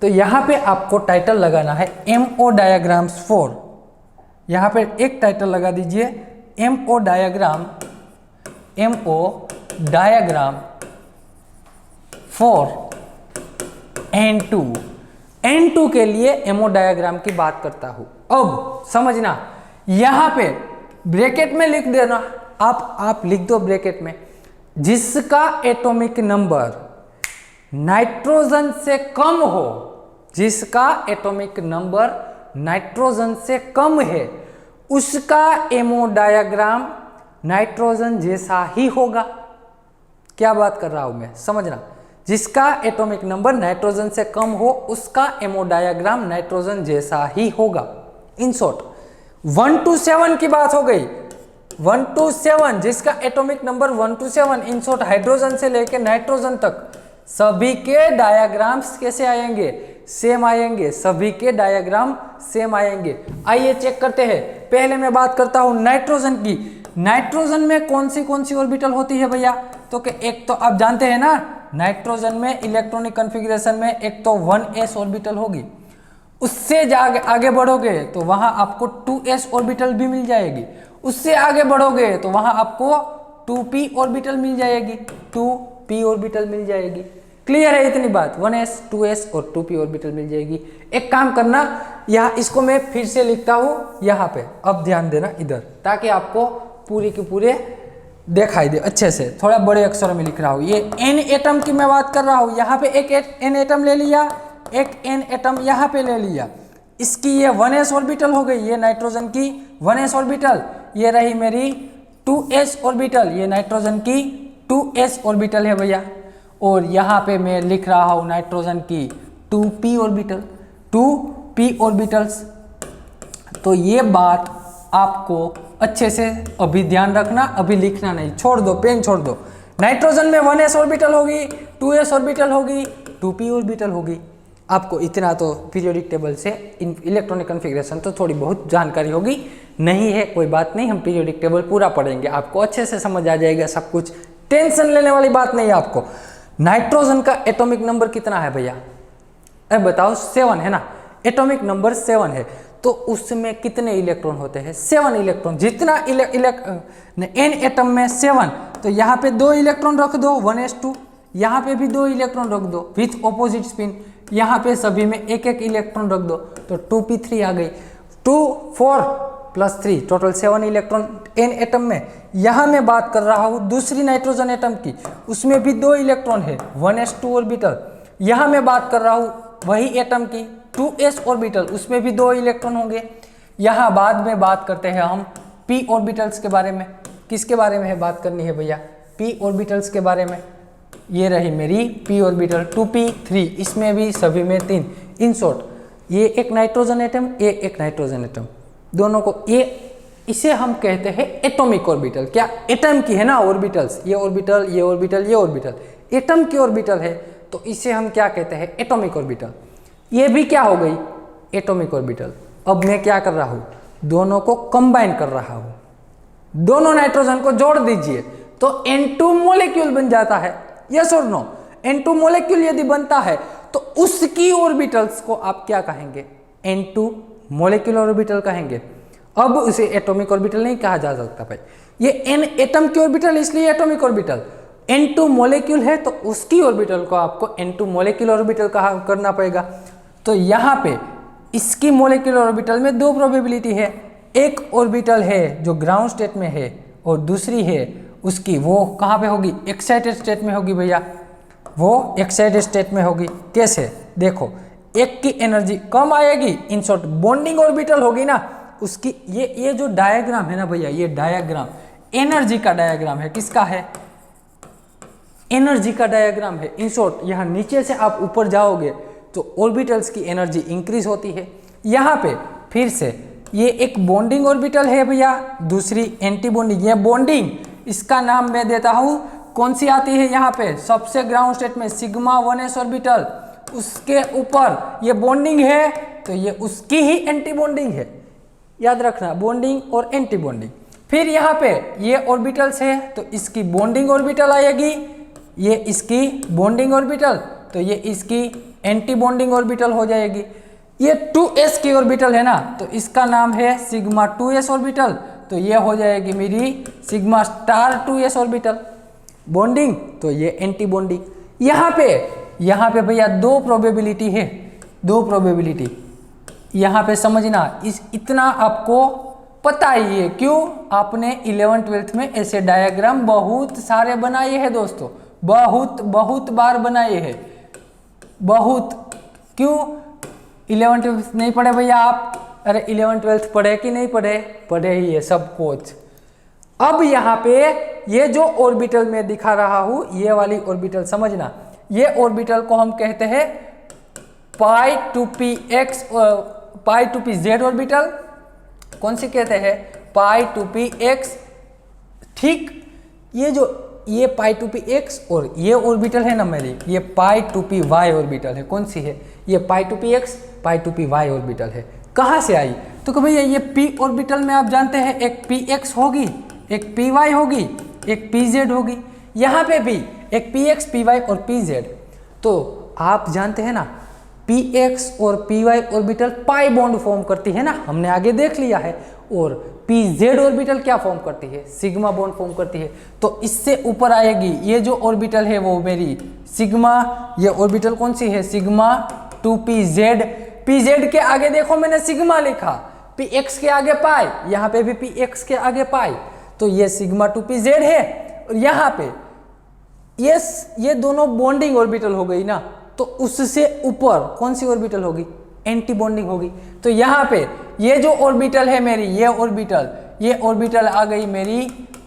तो यहाँ पे आपको टाइटल लगाना है एमओ डायग्राम्स 4। यहाँ पे एक टाइटल लगा दीजिए ammo diagram, ammo diagram for N2। N2 के लिए एमओ डायग्राम की बात करता हूं। अब समझना, यहां पे ब्रैकेट में लिख देना, आप लिख दो ब्रैकेट में, जिसका एटॉमिक नंबर नाइट्रोजन से कम हो, जिसका एटॉमिक नंबर नाइट्रोजन से कम है, उसका एमओ डायग्राम नाइट्रोजन जैसा ही होगा। क्या बात कर रहा हूं मैं, समझना। जिसका एटॉमिक नंबर नाइट्रोजन से कम हो, उसका एमओ डायग्राम नाइट्रोजन जैसा ही होगा। इन शॉर्ट 1 to 7 की बात हो गई, 1 to 7, जिसका atomic number 1 to 7, in short hydrogen से लेकर नाइट्रोजन तक सभी के डायग्राम्स कैसे आएंगे? सेम आएंगे, सभी के डायग्राम सेम आएंगे। आइए चेक करते हैं। पहले मैं बात करता हूं नाइट्रोजन की। नाइट्रोजन में कौन सी ऑर्बिटल होती है भैया? तो कि एक तो आप जानते हैं ना, नाइट्रोजन में इलेक्ट्रॉनिक कॉन्फ़िगरेशन में एक तो 1s ऑर्बिटल होगी, उससे आगे बढ़ोगे तो वहां आपको 2s ऑर्बिटल भी मिल जाएगी, उससे आगे बढ़ोगे तो वहां आपको 2p ऑर्बिटल मिल जाएगी, 2p ऑर्बिटल मिल जाएगी। क्लियर है इतनी बात? 1s, 2s और 2p ऑर्बिटल मिल जाएगी। एक काम करना, यहाँ इसको मैं फिर से लिखता हूँ यहाँ पे, अब ध्यान देना इधर, ताकि आपको पूरे के पूरे दिखाई दे अच्छे से। थोड़ा बड़े अक्षरों में लिख रहा हूँ। ये n एटम की मैं बात कर रहा हूँ, यहाँ पे एक n एटम ले लिया, एक n एटम यहाँ पे ले लिया, इसकी ये 1s ऑर्बिटल हो गई, ये नाइट्रोजन की 1s ऑर्बिटल, ये रही मेरी 2s ऑर्बिटल, ये नाइट्रोजन की 2s ऑर्बिटल है भैया। और यहाँ पे मैं लिख रहा हूँ नाइट्रोजन की 2p ऑर्बिटल, 2p ऑर्बिटल्स। तो ये बात आपको अच्छे से अभी ध्यान रखना, अभी लिखना नहीं, छोड़ दो, पेन छोड़ दो। नाइट्रोजन में 1s ऑर्बिटल होगी, 2s ऑर्बिटल होगी, 2p ऑर्बिटल होगी। आपको इतना तो पीरियोडिक टेबल से इलेक्ट्रॉनिक कॉन्फ़िगरेशन तो थोड़ी बहुत जानकारी होगी, नहीं है कोई बात नहीं, हम पीरियोडिक टेबल पूरा पढ़ेंगे, आपको अच्छे से समझ आ जाएगा सब कुछ, टेंशन लेने वाली बात नहीं है आपको। नाइट्रोजन का एटॉमिक नंबर कितना है भैया? अरे बताओ, 7 है ना, एटॉमिक नंबर 7 है, तो उसमें कितने इलेक्ट्रॉन होते हैं? 7 इलेक्ट्रॉन। जितना n एटम में 7, तो यहाँ पे 2 इलेक्ट्रॉन रख दो, 1s2, यहाँ पे भी 2 इलेक्ट्रॉन रख दो विथ ऑपोजिट स्पिन, यहाँ पे सभी में एक इलेक्ट्रॉन रख दो, तो 2p3 आ गई। 2 4 + 3 टोटल 7 इलेक्ट्रॉन n एटम में। यहाँ मैं बात कर रहा हूँ दूसरी नाइट्रोजन एटम की, उसमें भी 2 इलेक्ट्रॉन है, 1s2 ऑर्बिटल। यहाँ मैं बात कर रहा हूँ वही एटम की 2s ऑर्बिटल, उसमें भी 2 इलेक्ट्रॉन होंगे। यहाँ बाद में बात करते हैं हम p ऑर्बिटल्स के बारे में। किसके बारे में है बात करनी है भैया? p ऑर्बिटल्स के बारे में। ये रही मेरी p ऑर्बिटल 2p3, इसमें भी सभी में 3। इन शॉर्ट ये एक नाइट्रोजन एटम, ये एक नाइट्रोजन एटम, दोनों को इसे हम कहते हैं एटॉमिक ऑर्बिटल। क्या एटम की है ना ऑर्बिटल्स, ये ऑर्बिटल, ये ऑर्बिटल, ये ऑर्बिटल एटम की ऑर्बिटल है, तो इसे हम क्या कहते हैं? Atomic orbital. ये भी क्या हो गई? Atomic orbital. अब मैं क्या कर रहा हूँ? दोनों को कंबाइन कर रहा हूँ, दोनों नाइट्रोजन को जोड़ दीजिए तो N2 मॉलिक्यूल बन जाता है। यस और नो? N2 मॉलिक्यूल यदि बनता है तो उसकी ऑर्बिटल्स को आप क्या कहेंगे? N2 मॉलिक्यूलर ऑर्बिटल कहेंगे। अब उसे एटॉमिक ऑर्बिटल नहीं कहा जा सकता भाई, ये n एटम की ऑर्बिटल इसलिए एटॉमिक ऑर्बिटल। N2 मॉलिक्यूल है तो उसकी ऑर्बिटल को आपको N2 मॉलिक्यूलर ऑर्बिटल कहा करना पड़ेगा। तो यहाँ पे इसकी मोलिकुलर ऑर्बिटल में दो प्रोबेबिलिटी है। एक ऑर्बिटल है जो ग्राउंड स्टेट में है और दूसरी है उसकी वो कहाँ पे होगी, एक्साइटेड स्टेट में होगी भैया, वो एक्साइटेड स्टेट में होगी। कैसे, देखो एक की एनर्जी कम आएगी, इन शॉर्ट बॉन्डिंग ऑर्बिटल होगी ना उसकी। ये जो डायग्राम है ना भैया, ये डायग्राम एनर्जी का डायग्राम है। किसका है, एनर्जी का डायग्राम है। इन शॉर्ट यहाँ नीचे से आप ऊपर जाओगे तो ऑर्बिटल्स की एनर्जी इंक्रीज होती है। यहाँ पे फिर से ये एक बॉन्डिंग ऑर्बिटल है भैया, दूसरी एंटी बॉन्डिंग। ये बॉन्डिंग, इसका नाम मैं देता हूँ, कौन सी आती है यहाँ पे सबसे ग्राउंड स्टेट में, सिग्मा 1s ऑर्बिटल। उसके ऊपर ये बॉन्डिंग है तो ये उसकी ही एंटी बॉन्डिंग है, याद रखना, बॉन्डिंग और एंटी बॉन्डिंग। फिर यहाँ पे ये ऑर्बिटल्स है तो इसकी बॉन्डिंग ऑर्बिटल आएगी, ये इसकी बॉन्डिंग ऑर्बिटल, तो ये इसकी एंटी बॉन्डिंग ऑर्बिटल हो जाएगी। ये 2s की ऑर्बिटल है ना तो इसका नाम है सिग्मा 2s ऑर्बिटल, तो ये हो जाएगी मेरी sigma star 2s orbital. Bonding तो ये एंटी बॉन्डिंग। यहाँ पे भैया दो प्रोबेबिलिटी है, दो प्रोबेबिलिटी यहाँ पे समझना। इतना आपको पता ही है, क्यों, आपने 11th-12th में ऐसे डायग्राम बहुत सारे बनाए हैं दोस्तों, बहुत बार बनाए हैं, बहुत। क्यों 11th-12th नहीं पढ़े भैया आप? अरे 11th-12th पढ़े कि नहीं पढ़े? पढ़े ही है सब कुछ। अब यहाँ पे ये जो ऑर्बिटल मैं दिखा रहा हूँ, ये वाली ऑर्बिटल समझना, ये ऑर्बिटल को हम कहते हैं पाई टू पी जेड ऑर्बिटल। कौन सी कहते हैं? पाई टू पी एक्स, ठीक। ये पाई टू पी एक्स और ये ऑर्बिटल है ना मेरी, ये pi two P Y orbital है। कौन सी है? ये pi two p x, pi two P Y orbital है। कहाँ से आई? तो भैया ये पी ऑर्बिटल में आप जानते हैं एक पी एक्स होगी, एक पी वाई होगी, एक पी जेड होगी। यहाँ पे भी एक पी एक्स, पी वाई और पी जेड। तो आप जानते हैं ना पी एक्स और P Y orbital pi bond form करती है ना, हमने आगे देख लिया है। और पी जेड ऑर्बिटल क्या फॉर्म करती है? सिग्मा बॉन्ड फॉर्म करती है। तो इससे ऊपर आएगी ये जो ऑर्बिटल है वो मेरी सिग्मा, ये ऑर्बिटल कौन सी है? Sigma 2pz। pz के आगे देखो मैंने सिग्मा लिखा, px के आगे पाई, यहाँ पे भी px के आगे पाई, तो ये सिग्मा 2pz है। और यहाँ पे ये दोनों बॉन्डिंग ऑर्बिटल हो गई ना, तो उससे ऊपर कौन सी ऑर्बिटल होगी? एंटी बॉन्डिंग होगी। तो यहाँ पे ये जो ऑर्बिटल है मेरी, ये ऑर्बिटल आ गई मेरी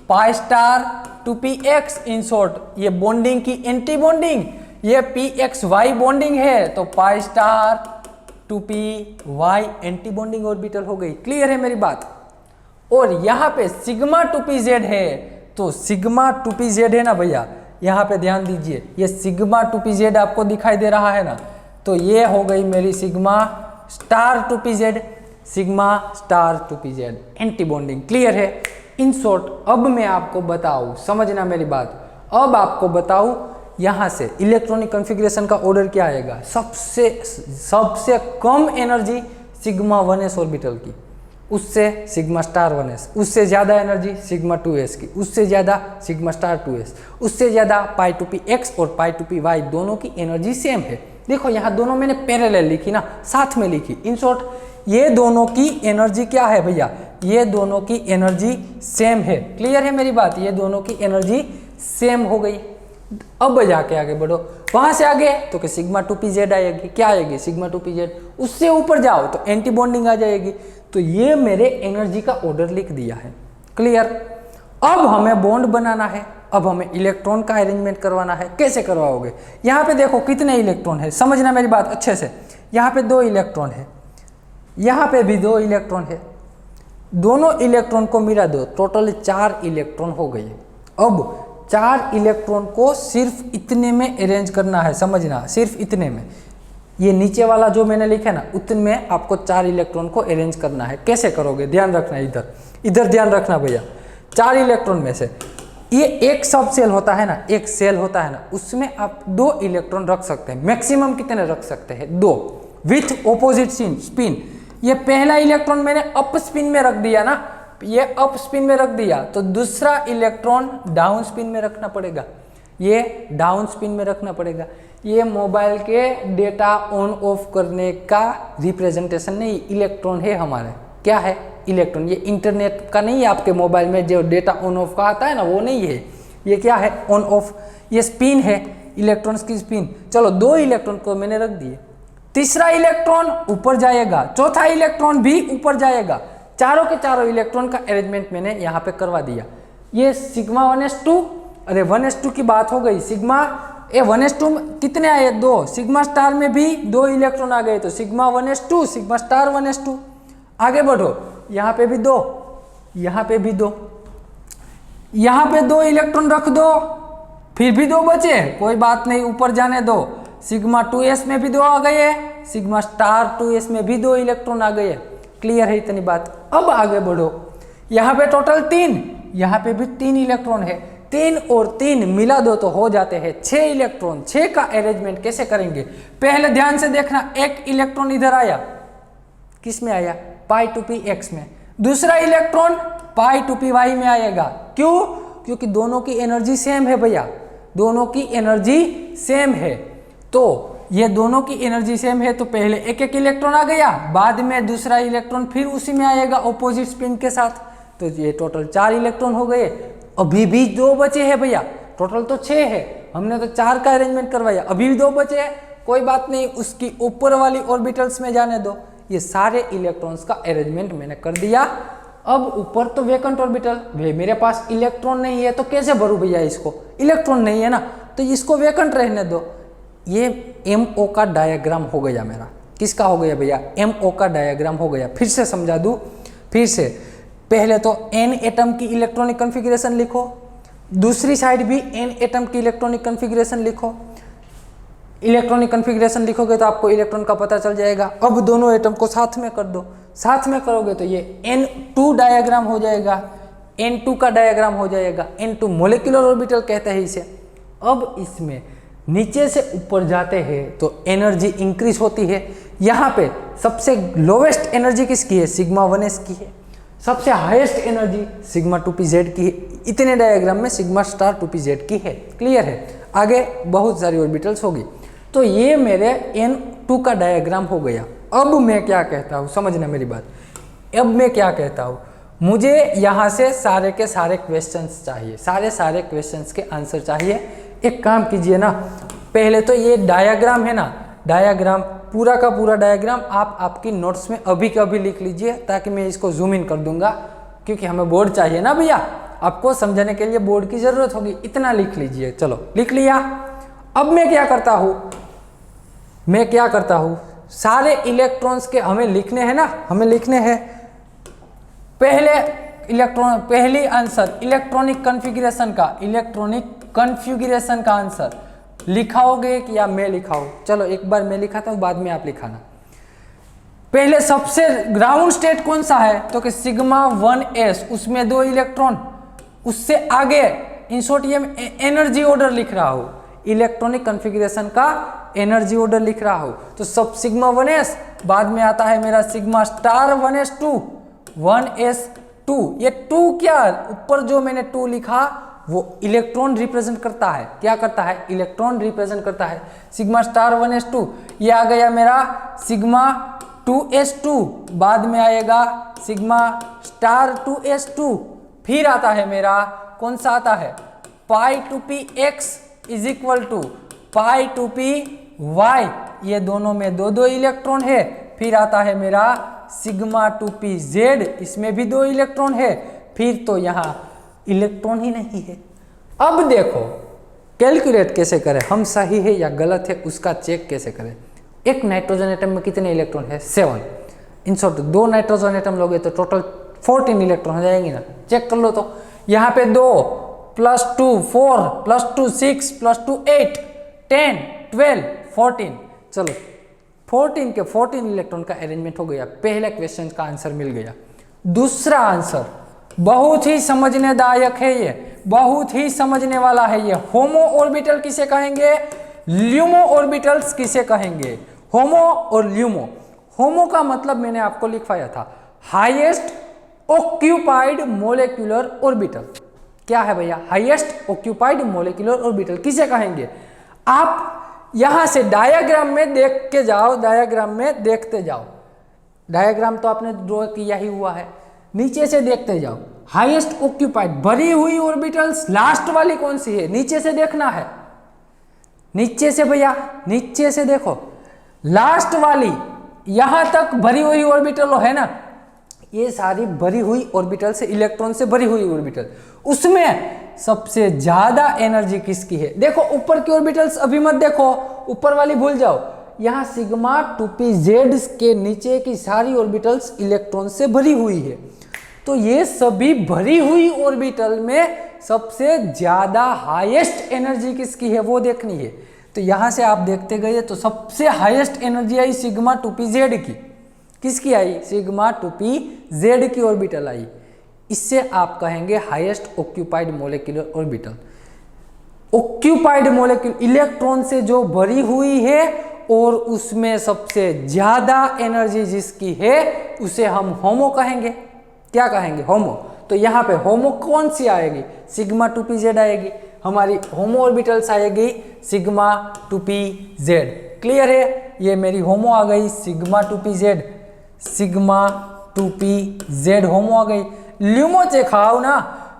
pi star 2px। In short ये बॉन्डिंग की एंटी बॉन्डिंग, ये pxy बॉन्डिंग है, तो पाई star 2py anti bonding orbital हो गई। क्लियर है मेरी बात? और यहाँ पे सिग्मा 2pz है, तो सिग्मा 2pz है ना भैया, यहाँ पे ध्यान दीजिए, ये सिग्मा 2pz आपको दिखाई दे रहा है ना, तो ये हो गई मेरी sigma star 2pz, sigma star 2pz anti bonding. Clear है? इन शॉर्ट अब मैं आपको बताऊँ, समझना मेरी बात, अब आपको बताऊँ यहाँ से इलेक्ट्रॉनिक कॉन्फ़िगरेशन का ऑर्डर क्या आएगा। सबसे कम एनर्जी सिग्मा 1s ऑर्बिटल की, उससे सिग्मा स्टार 1s, उससे ज़्यादा एनर्जी सिग्मा 2s की, उससे ज़्यादा सिग्मा स्टार 2s, उससे ज़्यादा पाई टू पी एक्स और पाई टू पी वाई, दोनों की एनर्जी सेम है। देखो यहाँ दोनों मैंने पैरेलल लिखी ना, साथ में लिखी। इन शॉर्ट ये दोनों की एनर्जी क्या है भैया? ये दोनों की एनर्जी सेम है। क्लियर है मेरी बात? ये दोनों की एनर्जी सेम हो गई। अब जाके आगे बढ़ो, वहां से आगे तो कि सिग्मा 2pz आएगी। क्या आएगी? Sigma 2pz। उससे ऊपर जाओ तो एंटी बॉन्डिंग आ जाएगी। तो ये मेरे एनर्जी का ऑर्डर लिख दिया है। क्लियर? अब हमें बॉन्ड बनाना है, अब हमें इलेक्ट्रॉन का अरेंजमेंट करवाना है। कैसे करवाओगे? यहाँ पे देखो कितने इलेक्ट्रॉन है, समझना मेरी बात अच्छे से। यहाँ पे 2 इलेक्ट्रॉन है, यहाँ पे भी 2 इलेक्ट्रॉन है, दोनों इलेक्ट्रॉन को मिला दो, टोटल 4 इलेक्ट्रॉन हो गए। अब 4 इलेक्ट्रॉन को सिर्फ इतने में अरेंज करना है, समझना, सिर्फ इतने में। ये नीचे वाला जो मैंने लिखा है ना, उतने में आपको 4 इलेक्ट्रॉन को अरेंज करना है। कैसे करोगे? ध्यान रखना, इधर ध्यान रखना भैया। 4 इलेक्ट्रॉन में से ये एक सब सेल होता है ना, एक सेल होता है ना, उसमें आप 2 इलेक्ट्रॉन रख सकते हैं। मैक्सिमम कितने रख सकते हैं? 2 विथ ऑपोजिट स्पिन। ये पहला इलेक्ट्रॉन मैंने अप स्पिन में रख दिया ना, ये अप स्पिन में रख दिया, तो दूसरा इलेक्ट्रॉन डाउन स्पिन में रखना पड़ेगा। ये डाउन स्पिन में रखना पड़ेगा। ये मोबाइल के डेटा ऑन ऑफ करने का रिप्रेजेंटेशन नहीं, इलेक्ट्रॉन है हमारे। क्या है? इलेक्ट्रॉन। ये इंटरनेट का नहीं है, आपके मोबाइल में जो डेटा ऑन ऑफ का आता है ना, वो नहीं है। ये क्या है? On off. ये स्पिन है, इलेक्ट्रॉन्स की स्पिन। चलो 2 इलेक्ट्रॉन को मैंने रख दिए, तीसरा इलेक्ट्रॉन ऊपर जाएगा, चौथा इलेक्ट्रॉन भी ऊपर जाएगा। चारों के चारों इलेक्ट्रॉन का अरेंजमेंट मैंने यहाँ पे करवा दिया। ये सिग्मा 1s2, अरे 1s2 की बात हो गई। सिग्मा 1s2 कितने आए? 2। सिग्मा स्टार में भी 2 इलेक्ट्रॉन आ गए, तो sigma 1s2, sigma star 1s2। आगे बढ़ो, यहाँ पे भी 2, यहाँ पे भी 2, यहाँ पे 2 इलेक्ट्रॉन रख दो, फिर भी 2 बचे, कोई बात नहीं, ऊपर जाने दो। सिग्मा 2s में भी 2 आ गए, सिग्मा स्टार 2s में भी 2 इलेक्ट्रॉन आ गए। क्लियर है इतनी बात? अब आगे बढ़ो, यहाँ पे टोटल 3, यहाँ पे भी 3 इलेक्ट्रॉन है। 3 और 3 मिला दो तो हो जाते हैं 6 इलेक्ट्रॉन। 6 का अरेंजमेंट कैसे करेंगे? पहले ध्यान से देखना, एक इलेक्ट्रॉन इधर आया, किस में आया? पाई टू पी एक्स में। दूसरा electron pi two P Y में आएगा। क्यों? क्योंकि दोनों की एनर्जी सेम है भैया, दोनों की एनर्जी सेम है। तो ये दोनों की एनर्जी सेम है, तो पहले एक एक इलेक्ट्रॉन आ गया, बाद में दूसरा इलेक्ट्रॉन फिर उसी में आएगा ऑपोजिट स्पिन के साथ। तो ये टोटल 4 इलेक्ट्रॉन हो गए। अभी भी 2 बचे हैं भैया, टोटल तो 6 है, हमने तो 4 का अरेंजमेंट करवाया, अभी भी 2 बचे हैं। कोई बात नहीं, उसकी ऊपर वाली ऑर्बिटल्स में जाने दो। ये सारे इलेक्ट्रॉन्स का अरेंजमेंट मैंने कर दिया। अब ऊपर तो वेकेंट ऑर्बिटल, मेरे पास इलेक्ट्रॉन नहीं है तो कैसे भरूं भैया इसको? इलेक्ट्रॉन नहीं है ना, तो इसको वेकेंट रहने दो। ये MO का डायग्राम हो गया मेरा। किसका हो गया भैया? MO का डायग्राम हो गया। फिर से समझा दूं, फिर से। पहले तो N एटम की इलेक्ट्रॉनिक कॉन्फ़िगरेशन लिखो, दूसरी साइड भी N एटम की इलेक्ट्रॉनिक कॉन्फ़िगरेशन लिखो। इलेक्ट्रॉनिक कॉन्फ़िगरेशन लिखोगे तो आपको इलेक्ट्रॉन का पता चल जाएगा। अब दोनों एटम को साथ में कर दो, साथ में करोगे तो ये N2 डायग्राम हो जाएगा, N2 का डायग्राम हो जाएगा। N2 मोलिकुलर ऑर्बिटल कहते हैं इसे। अब इसमें नीचे से ऊपर जाते हैं तो एनर्जी इंक्रीज होती है। यहाँ पे सबसे लोवेस्ट एनर्जी किसकी है? सिग्मा 1s की है। सबसे हाईएस्ट एनर्जी सिग्मा 2pz की है। इतने डायग्राम में सिग्मा स्टार 2pz की है। क्लियर है? आगे बहुत सारी ऑर्बिटल्स होगी। तो ये मेरे N2 का डायग्राम हो गया। अब मैं क्या कहता हूँ, समझना मेरी बात। अब मैं क्या कहता हूँ, मुझे यहाँ से सारे के सारे क्वेश्चंस चाहिए, सारे क्वेश्चंस के आंसर चाहिए। एक काम कीजिए ना, पहले तो ये डायग्राम है ना, डायग्राम पूरा का पूरा डायग्राम आप आपकी नोट्स में अभी के अभी लिख लीजिए, ताकि मैं इसको जूम इन कर दूंगा, क्योंकि हमें बोर्ड चाहिए ना भैया, आपको समझाने के लिए बोर्ड की जरूरत होगी। इतना लिख लीजिए। चलो लिख लिया। अब मैं क्या करता हूँ, सारे इलेक्ट्रॉन्स के हमें लिखने हैं ना, हमें लिखने हैं। पहली आंसर इलेक्ट्रॉनिक कॉन्फ़िगरेशन का आंसर लिखाओगे कि या मैं लिखाऊं? चलो एक बार मैं लिखाता हूं, बाद में आप लिखाना। पहले सबसे ग्राउंड स्टेट कौन सा है? तो कि सिग्मा 1s, उसमें 2 इलेक्ट्रॉन। उससे आगे इन शॉर्ट ये एनर्जी ऑर्डर लिख रहा हूं, इलेक्ट्रॉनिक कॉन्फ़िगरेशन का एनर्जी ऑर्डर लिख रहा हूं। तो सब सिग्मा 1s, बाद में आता है मेरा सिग्मा स्टार 1s2। ये 2 क्या, ऊपर जो मैंने 2 लिखा वो इलेक्ट्रॉन रिप्रेजेंट करता है। क्या करता है? इलेक्ट्रॉन रिप्रेजेंट करता है। सिग्मा स्टार 1s2, ये आ गया मेरा सिग्मा 2s2। बाद में आएगा सिग्मा स्टार 2s2। फिर आता है मेरा कौन सा आता है? Pi two p x is equal to pi two P y. ये दोनों में 2 इलेक्ट्रॉन है। फिर आता है मेरा सिग्मा 2pz, इसमें भी 2 इलेक्ट्रॉन है। फिर तो यहाँ इलेक्ट्रॉन ही नहीं है। अब देखो कैलकुलेट कैसे करें, हम सही है या गलत है उसका चेक कैसे करें। एक नाइट्रोजन एटम में कितने इलेक्ट्रॉन है? 7। इन शॉर्ट 2 नाइट्रोजन एटम लोगे तो टोटल 14 इलेक्ट्रॉन हो जाएंगे ना। चेक कर लो। तो यहाँ पे 2 + 2 4 + 2 6 + 2 8 10 12 14। चलो 14 के 14 इलेक्ट्रॉन का अरेंजमेंट हो गया। पहले क्वेश्चन का आंसर मिल गया। दूसरा आंसर बहुत ही समझनेदायक है, ये बहुत ही समझने वाला है। ये होमो ऑर्बिटल किसे कहेंगे, ल्यूमो ऑर्बिटल्स किसे कहेंगे? होमो और ल्यूमो। होमो का मतलब मैंने आपको लिखवाया था, हाईएस्ट ऑक्यूपाइड मोलेक्युलर ऑर्बिटल। क्या है भैया, हाईएस्ट ऑक्यूपाइड मॉलिक्यूलर ऑर्बिटल किसे कहेंगे। आप यहां से डायग्राम में देख के जाओ, डायग्राम में देखते जाओ, डायग्राम तो आपने ड्रॉ किया ही हुआ है, नीचे से देखते जाओ। हाईएस्ट ऑक्यूपाइड भरी हुई ऑर्बिटल्स लास्ट वाली कौन सी है, नीचे से देखना है, नीचे से भैया, नीचे से देखो, लास्ट वाली यहां तक भरी हुई ऑर्बिटल है ना, ये सारी भरी हुई ऑर्बिटल से, इलेक्ट्रॉन से भरी हुई ऑर्बिटल, उसमें सबसे ज्यादा एनर्जी किसकी है। देखो ऊपर की ऑर्बिटल्स अभी मत देखो, ऊपर वाली भूल जाओ, यहां सिग्मा 2p z के नीचे की सारी ऑर्बिटल्स इलेक्ट्रॉन से भरी हुई है, तो ये सभी भरी हुई ऑर्बिटल में सबसे ज्यादा हाईएस्ट एनर्जी किसकी है वो देखनी है। तो यहां से आप देखते गए तो सबसे हाईएस्ट एनर्जी आई सिग्मा 2p z की, किसकी आई, सिग्मा 2p z की ऑर्बिटल आई, इससे आप कहेंगे highest occupied molecular orbital. Occupied molecule electron से जो भरी हुई है और उसमें सबसे ज्यादा एनर्जी जिसकी है उसे हम होमो कहेंगे। क्या कहेंगे, होमो। तो यहाँ पे होमो कौन सी आएगी, सिग्मा 2p z आएगी, हमारी होमो ऑर्बिटल्स आएगी सिग्मा 2p z। क्लियर है, ये मेरी होमो आ गई sigma 2p z, sigma 2p z HOMO आ गई। ल्यूमो चेक आओ ना,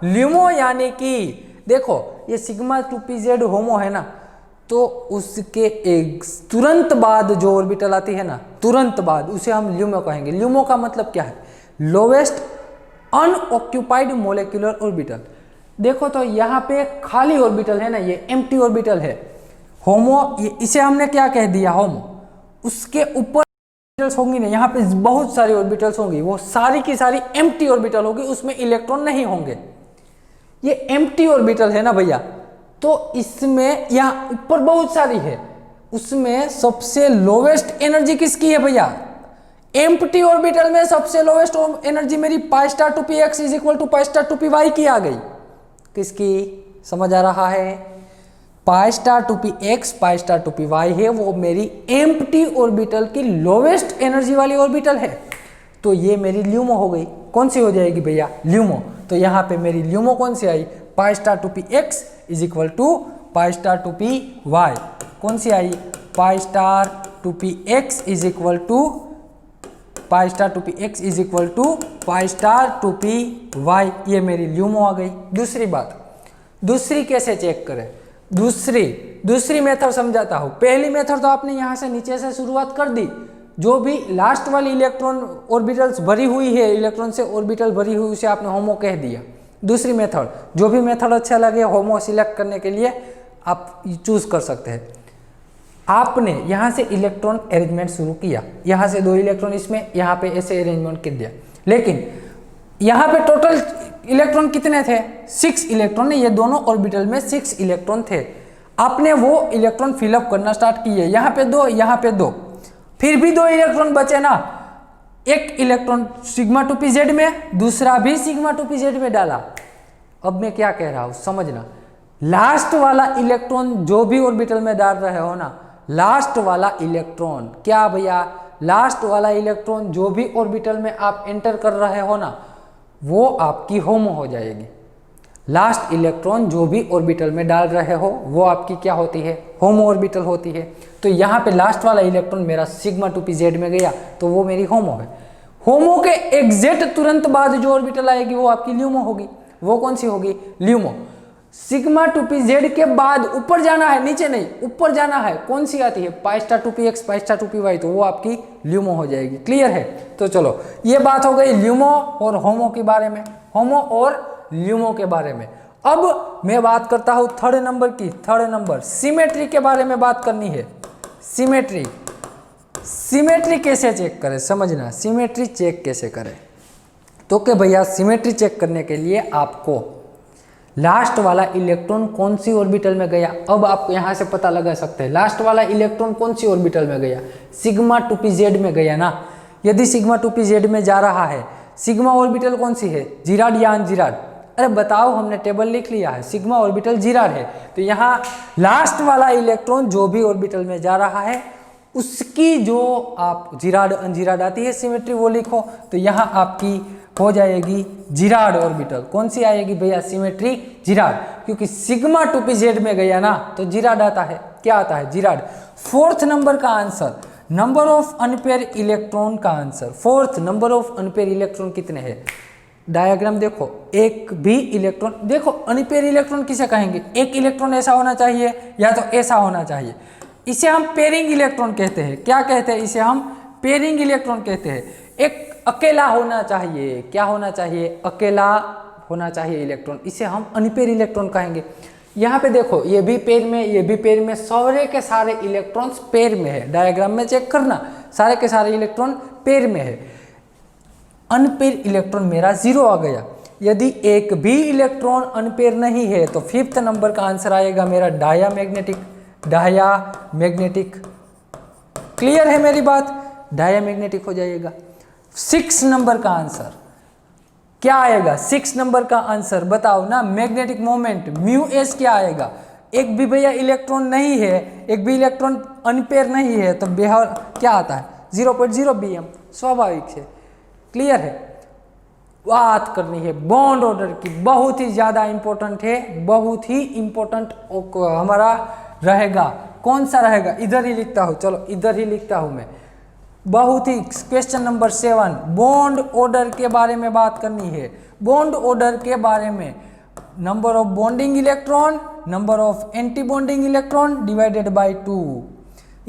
ल्यूमो यानी कि देखो ये सिग्मा 2p z होमो है ना, तो उसके एक तुरंत बाद जो ऑर्बिटल आती है ना, तुरंत बाद, उसे हम ल्यूमो कहेंगे। ल्यूमो का मतलब क्या है, लोवेस्ट अनऑक्यूपाइड मॉलिक्यूलर ऑर्बिटल। देखो तो यहाँ पे खाली ऑर्बिटल है ना, ये एम्प्टी ऑर्बिटल है, होमो, इसे हमने क्या कह दिया, होमो। उसके ऊपर ऑर्बिटल्स होंगी ना, यहाँ पे बहुत सारी ऑर्बिटल्स होंगी, वो सारी की सारी एम्प्टी ऑर्बिटल होगी, उसमें इलेक्ट्रॉन नहीं होंगे। ये एम्प्टी ऑर्बिटल है ना भैया, तो इसमें यहाँ ऊपर बहुत सारी है, उसमें सबसे लोवेस्ट एनर्जी किसकी है भैया, एम्प्टी ऑर्बिटल में सबसे लोवेस्ट एनर्जी मेरी pi star 2px is equal to pi star 2py की आ गई। किसकी, समझ आ रहा है, पाई स्टार 2px पाई स्टार 2py है, वो मेरी एम्प्टी ऑर्बिटल की लोवेस्ट एनर्जी वाली ऑर्बिटल है, तो ये मेरी ल्यूमो हो गई। कौन सी हो जाएगी भैया, ल्यूमो। तो यहाँ पे मेरी ल्यूमो कौन सी आई, pi star 2px is equal to pi star 2py। कौन सी आई, pi star 2px is equal to pi star 2px is equal to pi star 2py, ये मेरी ल्यूमो आ गई। दूसरी बात, दूसरी कैसे चेक करें, दूसरी मेथड समझाता हूँ। पहली मेथड तो आपने यहाँ से नीचे से शुरुआत कर दी, जो भी लास्ट वाली इलेक्ट्रॉन ऑर्बिटल्स भरी हुई है, इलेक्ट्रॉन से ऑर्बिटल भरी हुई, उसे आपने होमो कह दिया। दूसरी मेथड, जो भी मेथड अच्छा लगे होमो सिलेक्ट करने के लिए आप चूज कर सकते हैं। आपने यहाँ से इलेक्ट्रॉन अरेंजमेंट शुरू किया, यहाँ से 2 इलेक्ट्रॉन इसमें, यहाँ पे ऐसे अरेंजमेंट कर दिया, लेकिन यहाँ पे टोटल इलेक्ट्रॉन कितने थे, 6 इलेक्ट्रॉन, ये दोनों ऑर्बिटल में 6 इलेक्ट्रॉन थे। आपने वो इलेक्ट्रॉन फिलअप करना स्टार्ट किए, यहाँ पे 2, यहाँ पे 2, फिर भी 2 इलेक्ट्रॉन बचे ना, एक इलेक्ट्रॉन सिग्मा 2pz में, दूसरा भी सिग्मा 2pz में डाला। अब मैं क्या कह रहा हूँ समझना, लास्ट वाला इलेक्ट्रॉन जो भी ऑर्बिटल में डाल रहे हो ना, लास्ट वाला इलेक्ट्रॉन, क्या भैया, लास्ट वाला इलेक्ट्रॉन जो भी ऑर्बिटल में आप एंटर कर रहे हो ना, वो आपकी होमो हो जाएगी। लास्ट इलेक्ट्रॉन जो भी ऑर्बिटल में डाल रहे हो वो आपकी क्या होती है, होमो ऑर्बिटल होती है। तो यहाँ पे लास्ट वाला इलेक्ट्रॉन मेरा सिग्मा 2pz में गया, तो वो मेरी होमो है। होमो के एग्जैक्ट तुरंत बाद जो ऑर्बिटल आएगी वो आपकी ल्यूमो होगी। वो कौन सी होगी, ल्यूमो। सिग्मा 2pz के बाद ऊपर जाना है, नीचे नहीं, ऊपर जाना है, कौन सी आती है, पाई स्टार 2px पाई स्टार 2py, तो वो आपकी ल्यूमो हो जाएगी। क्लियर है, तो चलो ये बात हो गई ल्यूमो और होमो के बारे में, होमो और ल्यूमो के बारे में। अब मैं बात करता हूं थर्ड नंबर की, थर्ड नंबर सिमेट्री के बारे में बात करनी है। सिमेट्री, सिमेट्री कैसे चेक करें, समझना, सिमेट्री चेक कैसे करें। तो कि भैया सिमेट्री चेक करने के लिए आपको लास्ट वाला इलेक्ट्रॉन कौन सी ऑर्बिटल में गया, अब आप यहां से पता लगा सकते हैं लास्ट वाला इलेक्ट्रॉन कौन सी ऑर्बिटल में गया, सिग्मा 2pz में गया ना। यदि सिग्मा 2pz में जा रहा है, सिग्मा ऑर्बिटल कौन सी है, जिराड या अनजिराड, अरे बताओ, हमने टेबल लिख लिया है, सिग्मा ऑर्बिटल जिराड है। तो यहाँ लास्ट वाला इलेक्ट्रॉन जो भी ऑर्बिटल में जा रहा है उसकी जो आप जिराड अनजिराड आती है सिमेट्री वो लिखो। तो यहाँ आपकी हो जाएगी जिराड ऑर्बिटल। कौन सी आएगी भैया? सिमेट्री जिराड, क्योंकि सिग्मा 2p z में गया ना तो जिराड आता है। क्या आता है? जिराड। फोर्थ नंबर का answer, number of unpair electron का answer. Fourth, number of unpair electron कितने हैं? डायग्राम देखो, एक भी इलेक्ट्रॉन, देखो अनपेयर इलेक्ट्रॉन किसे कहेंगे? एक इलेक्ट्रॉन ऐसा होना चाहिए या तो ऐसा होना चाहिए। इसे हम पेयरिंग इलेक्ट्रॉन कहते हैं। क्या कहते हैं? इसे हम पेयरिंग इलेक्ट्रॉन कहते हैं। एक अकेला होना चाहिए। क्या होना चाहिए? अकेला होना चाहिए इलेक्ट्रॉन, इसे हम अनपेयर इलेक्ट्रॉन कहेंगे। यहाँ पे देखो, ये भी पेयर में, ये भी पेयर में, सारे के सारे इलेक्ट्रॉन्स पेयर में है। डायग्राम में चेक करना, सारे के सारे इलेक्ट्रॉन पेयर में है। अनपेयर इलेक्ट्रॉन मेरा 0 आ गया। यदि एक भी इलेक्ट्रॉन अनपेयर नहीं है तो फिफ्थ नंबर का आंसर आएगा मेरा डायामैग्नेटिक। डायामैग्नेटिक, क्लियर है मेरी बात? डायामैग्नेटिक हो जाएगा। 6 नंबर का आंसर क्या आएगा? 6 नंबर का आंसर बताओ ना। मैग्नेटिक मोमेंट म्यू एस क्या आएगा? एक भी भैया इलेक्ट्रॉन नहीं है, एक भी इलेक्ट्रॉन अनपेयर नहीं है तो बिहेव क्या आता है? 0.0 bm, स्वाभाविक है। क्लियर है? बात करनी है बॉन्ड ऑर्डर की, बहुत ही ज्यादा इंपॉर्टेंट है, बहुत ही इंपॉर्टेंट हमारा रहेगा। कौन सा रहेगा? इधर ही लिखता हूं, चलो इधर ही लिखता हूं मैं। बहुत ही क्वेश्चन नंबर 7, बॉन्ड ऑर्डर के बारे में बात करनी है। बॉन्ड ऑर्डर के बारे में, number of bonding electron, number of anti bonding electron divided by 2।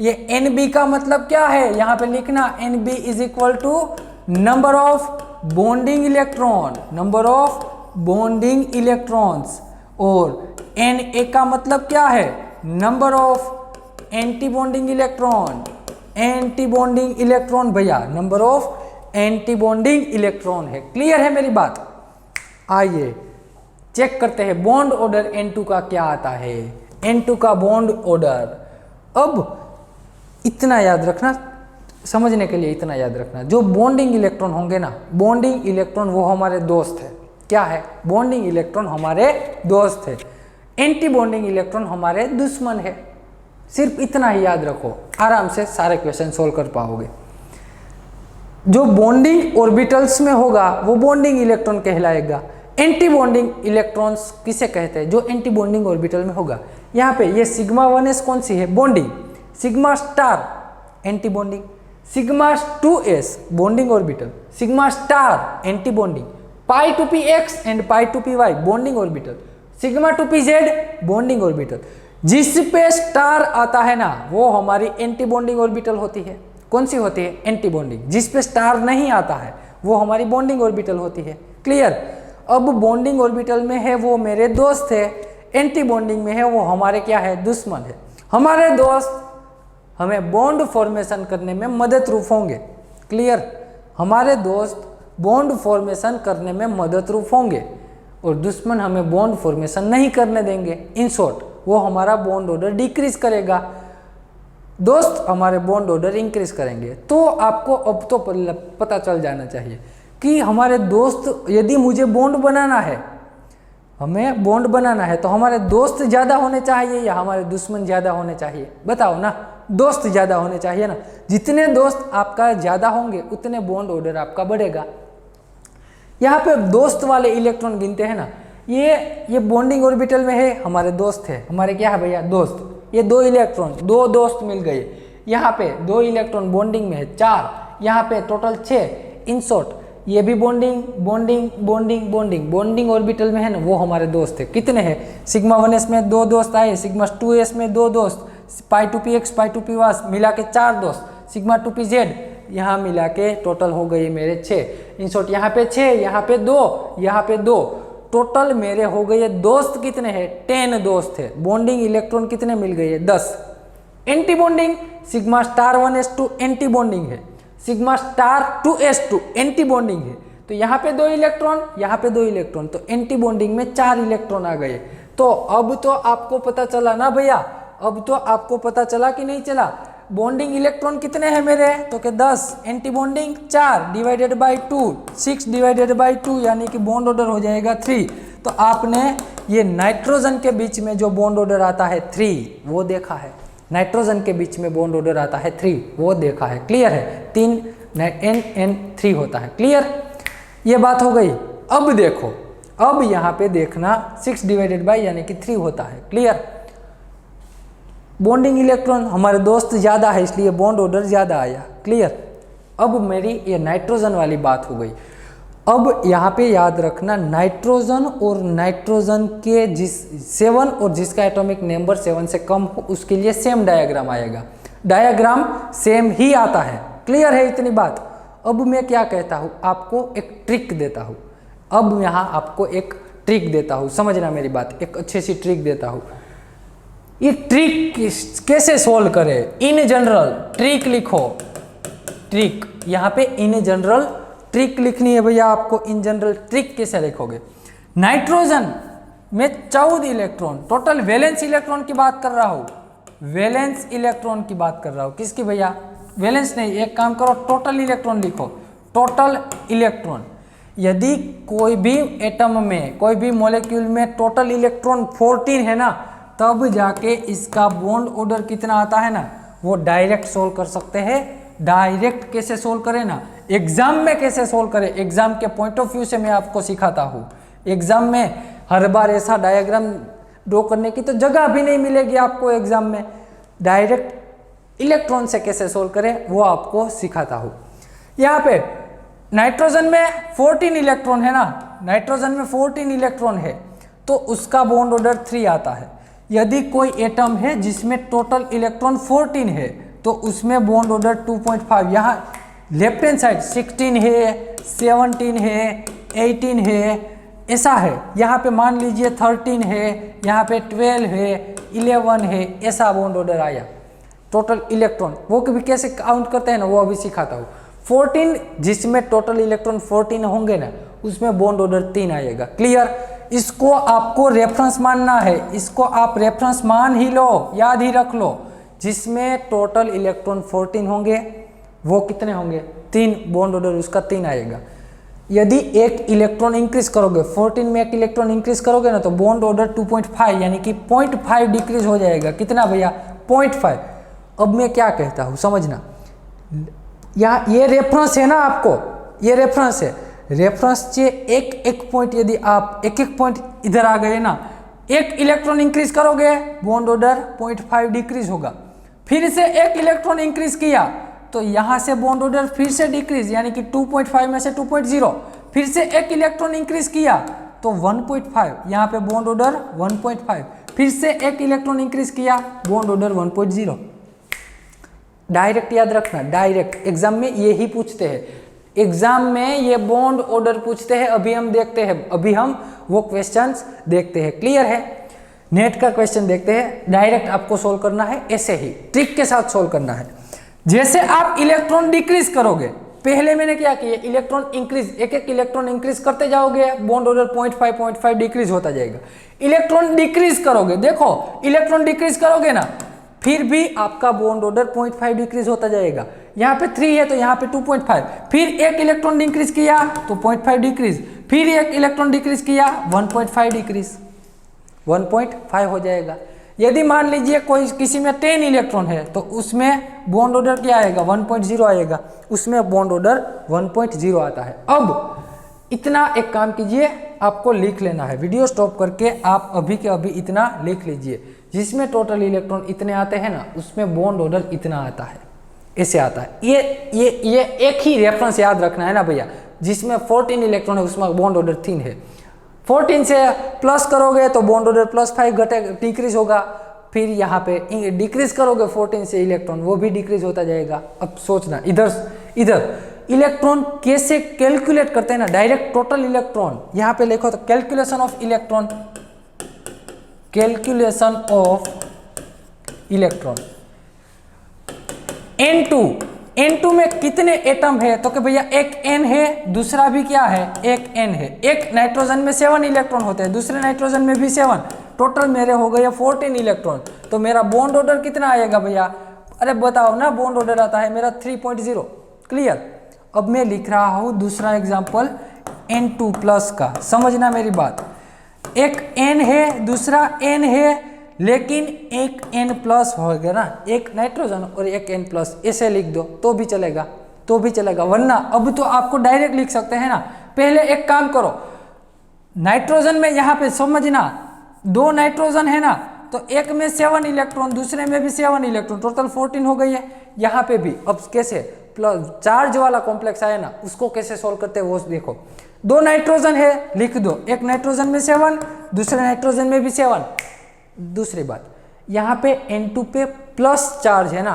ये NB का मतलब क्या है? यहाँ पे लिखना NB is equal to number of bonding electron, number of bonding electrons. और Na का मतलब क्या है? Number of anti bonding electron. Anti bonding electron भैया, number of anti bonding electron है। क्लियर है मेरी बात? आइए चेक करते हैं बॉन्ड ऑर्डर N2 का क्या आता है। N2 का बॉन्ड ऑर्डर, अब इतना याद रखना, समझने के लिए इतना याद रखना, जो बॉन्डिंग इलेक्ट्रॉन होंगे ना, बॉन्डिंग इलेक्ट्रॉन वो हमारे दोस्त है। क्या है? बॉन्डिंग इलेक्ट्रॉन हमारे दोस्त है, एंटी बॉन्डिंग इलेक्ट्रॉन हमारे दुश्मन है। सिर्फ इतना ही याद रखो, आराम से सारे क्वेश्चन सोल्व कर पाओगे। जो बॉन्डिंग ऑर्बिटल्स में होगा वो बॉन्डिंग इलेक्ट्रॉन कहलाएगा। एंटी बॉन्डिंग इलेक्ट्रॉन्स किसे कहते हैं? जो एंटी बॉन्डिंग ऑर्बिटल में होगा। यहाँ पे ये सिग्मा 1s कौन सी है? Bonding. Sigma star anti bonding, sigma 2s bonding orbital, sigma star anti bonding, pi 2px and pi 2py bonding orbital, sigma 2pz bonding orbital. जिस पे स्टार आता है ना वो हमारी एंटी बॉन्डिंग ऑर्बिटल होती है। कौन सी होती है? Anti bonding. जिस पे स्टार नहीं आता है वो हमारी बॉन्डिंग ऑर्बिटल होती है। क्लियर? अब बॉन्डिंग ऑर्बिटल में है वो मेरे दोस्त है, एंटी बॉन्डिंग में है वो हमारे क्या है? दुश्मन है। हमारे दोस्त हमें बॉन्ड फॉर्मेशन करने में मदद रूप होंगे। क्लियर? हमारे दोस्त बॉन्ड फॉर्मेशन करने में मदद रूप होंगे और दुश्मन हमें बॉन्ड फॉर्मेशन नहीं करने देंगे। इन शॉर्ट वो हमारा बॉन्ड ऑर्डर डिक्रीज करेगा, दोस्त हमारे बॉन्ड ऑर्डर इंक्रीज करेंगे। तो आपको अब तो पता चल जाना चाहिए कि हमारे दोस्त, यदि मुझे बॉन्ड बनाना है, हमें बॉन्ड बनाना है तो हमारे दोस्त ज़्यादा होने चाहिए या हमारे दुश्मन ज़्यादा होने चाहिए? बताओ ना। दोस्त ज़्यादा होने चाहिए ना। जितने दोस्त आपका ज़्यादा होंगे उतने बॉन्ड ऑर्डर आपका बढ़ेगा। यहाँ पे दोस्त वाले इलेक्ट्रॉन गिनते हैं ना, ये बॉन्डिंग ऑर्बिटल में है, हमारे दोस्त है। हमारे क्या है भैया? दोस्त। ये 2 इलेक्ट्रॉन, 2 दोस्त मिल गए। यहाँ पे 2 इलेक्ट्रॉन बॉन्डिंग में है, 4, यहाँ पे टोटल 6। इन शॉर्ट ये भी bonding bonding bonding bonding bonding orbital में है ना, वो हमारे दोस्त है। कितने हैं? सिग्मा 1s में 2 दोस्त आए, सिग्मा 2s में 2 दोस्त, पाई 2px पाई 2py मिला के 4 दोस्त, सिग्मा 2pz यहाँ मिला के टोटल हो गए मेरे 6। इन शॉर्ट यहाँ पे 6, यहाँ पे 2, यहाँ पे 2, टोटल मेरे हो गए दोस्त कितने हैं? 10 दोस्त है। बॉन्डिंग इलेक्ट्रॉन कितने मिल गए? 10। Anti bonding, sigma star 1s2 anti bonding है, sigma star 2s2 anti bonding है। तो यहाँ पे 2 इलेक्ट्रॉन, यहाँ पे 2 इलेक्ट्रॉन, तो एंटी बॉन्डिंग में 4 इलेक्ट्रॉन आ गए। तो अब तो आपको पता चला ना भैया, अब तो आपको पता चला कि नहीं चला? बॉन्डिंग इलेक्ट्रॉन कितने हैं मेरे? तो कि 10, anti bonding 4 divided by 2, 6 divided by 2 यानी कि बॉन्ड ऑर्डर हो जाएगा 3। तो आपने ये नाइट्रोजन के बीच में जो बॉन्ड ऑर्डर आता है 3 वो देखा है। नाइट्रोजन के बीच में बॉन्ड ऑर्डर आता है 3, वो देखा है, क्लियर है, 3 NN3 होता है, क्लियर, ये बात हो गई। अब देखो, अब यहाँ पे देखना 6 डिवाइडेड बाई यानी कि 3 होता है, क्लियर। बॉन्डिंग इलेक्ट्रॉन हमारे दोस्त ज़्यादा है इसलिए बॉन्ड ऑर्डर ज़्यादा आया, क्लियर। अब मेरी ये नाइट्रोजन वाली बात हो गई। अब यहाँ पे याद रखना नाइट्रोजन और नाइट्रोजन के जिस 7 और जिसका एटॉमिक नंबर 7 से कम हो उसके लिए सेम डायग्राम आएगा, डायग्राम सेम ही आता है, क्लियर है इतनी बात। अब मैं क्या कहता हूँ, आपको एक ट्रिक देता हूँ, अब यहाँ आपको एक ट्रिक देता हूँ, समझना मेरी बात, एक अच्छी सी ट्रिक देता हूँ। ये ट्रिक कैसे सोल्व करें, इन जनरल ट्रिक लिखो, ट्रिक यहाँ पे इन जनरल ट्रिक लिखनी है भैया आपको। इन जनरल ट्रिक कैसे लिखोगे, नाइट्रोजन में 14 इलेक्ट्रॉन, टोटल वैलेंस इलेक्ट्रॉन की बात कर रहा हूँ, वैलेंस इलेक्ट्रॉन की बात कर रहा हूँ, किसकी भैया, वैलेंस नहीं, एक काम करो टोटल इलेक्ट्रॉन लिखो, टोटल इलेक्ट्रॉन। यदि कोई भी एटम में, कोई भी मॉलिक्यूल में टोटल इलेक्ट्रॉन 14 है ना, तब जाके इसका बॉन्ड ऑर्डर कितना आता है ना, वो डायरेक्ट सोल्व कर सकते हैं। डायरेक्ट कैसे सोल्व करें ना, एग्जाम में कैसे सोल्व करें, एग्जाम के पॉइंट ऑफ व्यू से मैं आपको सिखाता हूँ। एग्जाम में हर बार ऐसा डायग्राम ड्रॉ करने की तो जगह भी नहीं मिलेगी आपको एग्जाम में, डायरेक्ट इलेक्ट्रॉन से कैसे सोल्व करें वो आपको सिखाता हूँ। यहाँ पे नाइट्रोजन में 14 इलेक्ट्रॉन है ना, नाइट्रोजन में 14 इलेक्ट्रॉन है तो उसका बॉन्ड ऑर्डर 3 आता है। यदि कोई एटम है जिसमें टोटल इलेक्ट्रॉन 14 है तो उसमें बॉन्ड ऑर्डर 2.5, यहाँ लेफ्ट हैंड साइड 16 है, 17 है, 18 है, ऐसा है। यहाँ पे मान लीजिए 13 है, यहाँ पे 12 है, 11 है, ऐसा बॉन्ड ऑर्डर आया। टोटल इलेक्ट्रॉन वो कभी कैसे काउंट करते हैं ना, वो अभी सिखाता हूँ। 14 जिसमें टोटल इलेक्ट्रॉन 14 होंगे ना, उसमें बॉन्ड ऑर्डर 3 आएगा, क्लियर। इसको आपको रेफरेंस मानना है, इसको आप रेफरेंस मान ही लो, याद ही रख लो। जिसमें टोटल इलेक्ट्रॉन 14 होंगे वो कितने होंगे, 3, बॉन्ड ऑर्डर उसका 3 आएगा। यदि एक इलेक्ट्रॉन इंक्रीज करोगे, 14 में एक इलेक्ट्रॉन इंक्रीज करोगे ना, तो बॉन्ड ऑर्डर 2.5 यानी कि 0.5 डिक्रीज हो जाएगा। कितना भैया, 0.5। अब मैं क्या कहता हूँ समझना, यहाँ ये रेफरेंस है ना, आपको ये रेफरेंस है, रेफरेंस से एक पॉइंट, यदि आप एक पॉइंट इधर आ गए ना, एक इलेक्ट्रॉन इंक्रीज करोगे बॉन्ड ऑर्डर 0.5 डिक्रीज होगा। फिर से एक इलेक्ट्रॉन इंक्रीज किया तो यहाँ से बॉन्ड ऑर्डर फिर से डिक्रीज, यानी कि 2.5 में से 2.0। फिर से एक इलेक्ट्रॉन इंक्रीज किया तो 1.5, यहाँ पे बॉन्ड ऑर्डर 1.5। फिर से एक इलेक्ट्रॉन इंक्रीज किया, बॉन्ड ऑर्डर 1.0। डायरेक्ट याद रखना, डायरेक्ट एग्जाम में ये ही पूछते हैं, एग्जाम में ये बॉन्ड ऑर्डर पूछते हैं। अभी हम देखते हैं, अभी हम वो क्वेश्चंस देखते हैं, क्लियर है। नेट का क्वेश्चन देखते हैं, डायरेक्ट आपको सोल्व करना है, ऐसे ही ट्रिक के साथ सोल्व करना है। जैसे आप इलेक्ट्रॉन डिक्रीज करोगे, पहले मैंने क्या किया, इलेक्ट्रॉन इंक्रीज, एक इलेक्ट्रॉन इंक्रीज करते जाओगे, बॉन्ड ऑर्डर 0.5 डिक्रीज होता जाएगा। इलेक्ट्रॉन डिक्रीज करोगे, देखो इलेक्ट्रॉन डिक्रीज करोगे ना, फिर भी आपका बॉन्ड ऑर्डर 0.5 डिक्रीज होता जाएगा। यहाँ पे 3 है तो यहाँ पे 2.5, फिर एक इलेक्ट्रॉन इंक्रीज किया तो 0.5 डिक्रीज, फिर एक इलेक्ट्रॉन डिक्रीज किया 1.5 डिक्रीज, 1.5 हो जाएगा। यदि मान लीजिए कोई किसी में 10 इलेक्ट्रॉन है तो उसमें बॉन्ड ऑर्डर क्या आएगा, 1.0 आएगा, उसमें बॉन्ड ऑर्डर 1.0 आता है। अब इतना एक काम कीजिए, आपको लिख लेना है, वीडियो स्टॉप करके आप अभी के अभी इतना लिख लीजिए। जिसमें टोटल इलेक्ट्रॉन इतने आते हैं ना, उसमें बॉन्ड ऑर्डर इतना आता है, ऐसे आता है। ये एक ही रेफरेंस याद रखना है ना भैया, जिसमें 14 इलेक्ट्रॉन है उसमें बॉन्ड ऑर्डर 3 है। 14 से प्लस करोगे तो बॉन्ड ऑर्डर +5 घटे, डिक्रीज होगा। फिर यहाँ पे डिक्रीज करोगे 14 से इलेक्ट्रॉन, वो भी डिक्रीज होता जाएगा। अब सोचना, इधर इलेक्ट्रॉन कैसे कैलकुलेट करते हैं ना, डायरेक्ट टोटल इलेक्ट्रॉन यहाँ पे लिखो तो calculation of electron, calculation of electron. N2 में कितने एटम है, तो कि भैया एक N है, दूसरा भी क्या है, एक N है। एक नाइट्रोजन में 7 इलेक्ट्रॉन होते हैं, दूसरे नाइट्रोजन में भी 7, टोटल मेरे हो गए 14 इलेक्ट्रॉन। तो मेरा बॉन्ड ऑर्डर कितना आएगा भैया, अरे बताओ ना, बॉन्ड ऑर्डर आता है मेरा 3.0, क्लियर। अब मैं लिख रहा हूँ दूसरा एग्जाम्पल N2+ का, समझना मेरी बात। एक N है, दूसरा N है, लेकिन एक N+ होगा ना, एक नाइट्रोजन और एक N+, ऐसे लिख दो तो भी चलेगा, तो भी चलेगा। वरना अब तो आपको डायरेक्ट लिख सकते हैं ना। पहले एक काम करो, नाइट्रोजन में यहाँ पे समझना, 2 नाइट्रोजन है ना, तो एक में 7 इलेक्ट्रॉन, दूसरे में भी 7 इलेक्ट्रॉन, टोटल 14 हो गई है। यहाँ पे भी अब कैसे प्लस चार्ज वाला कॉम्प्लेक्स आया ना, उसको कैसे सोल्व करते हैं वो देखो। 2 नाइट्रोजन है, लिख दो, एक नाइट्रोजन में 7, दूसरे नाइट्रोजन में भी 7। दूसरी बात, यहाँ पे N2 पे प्लस चार्ज है ना,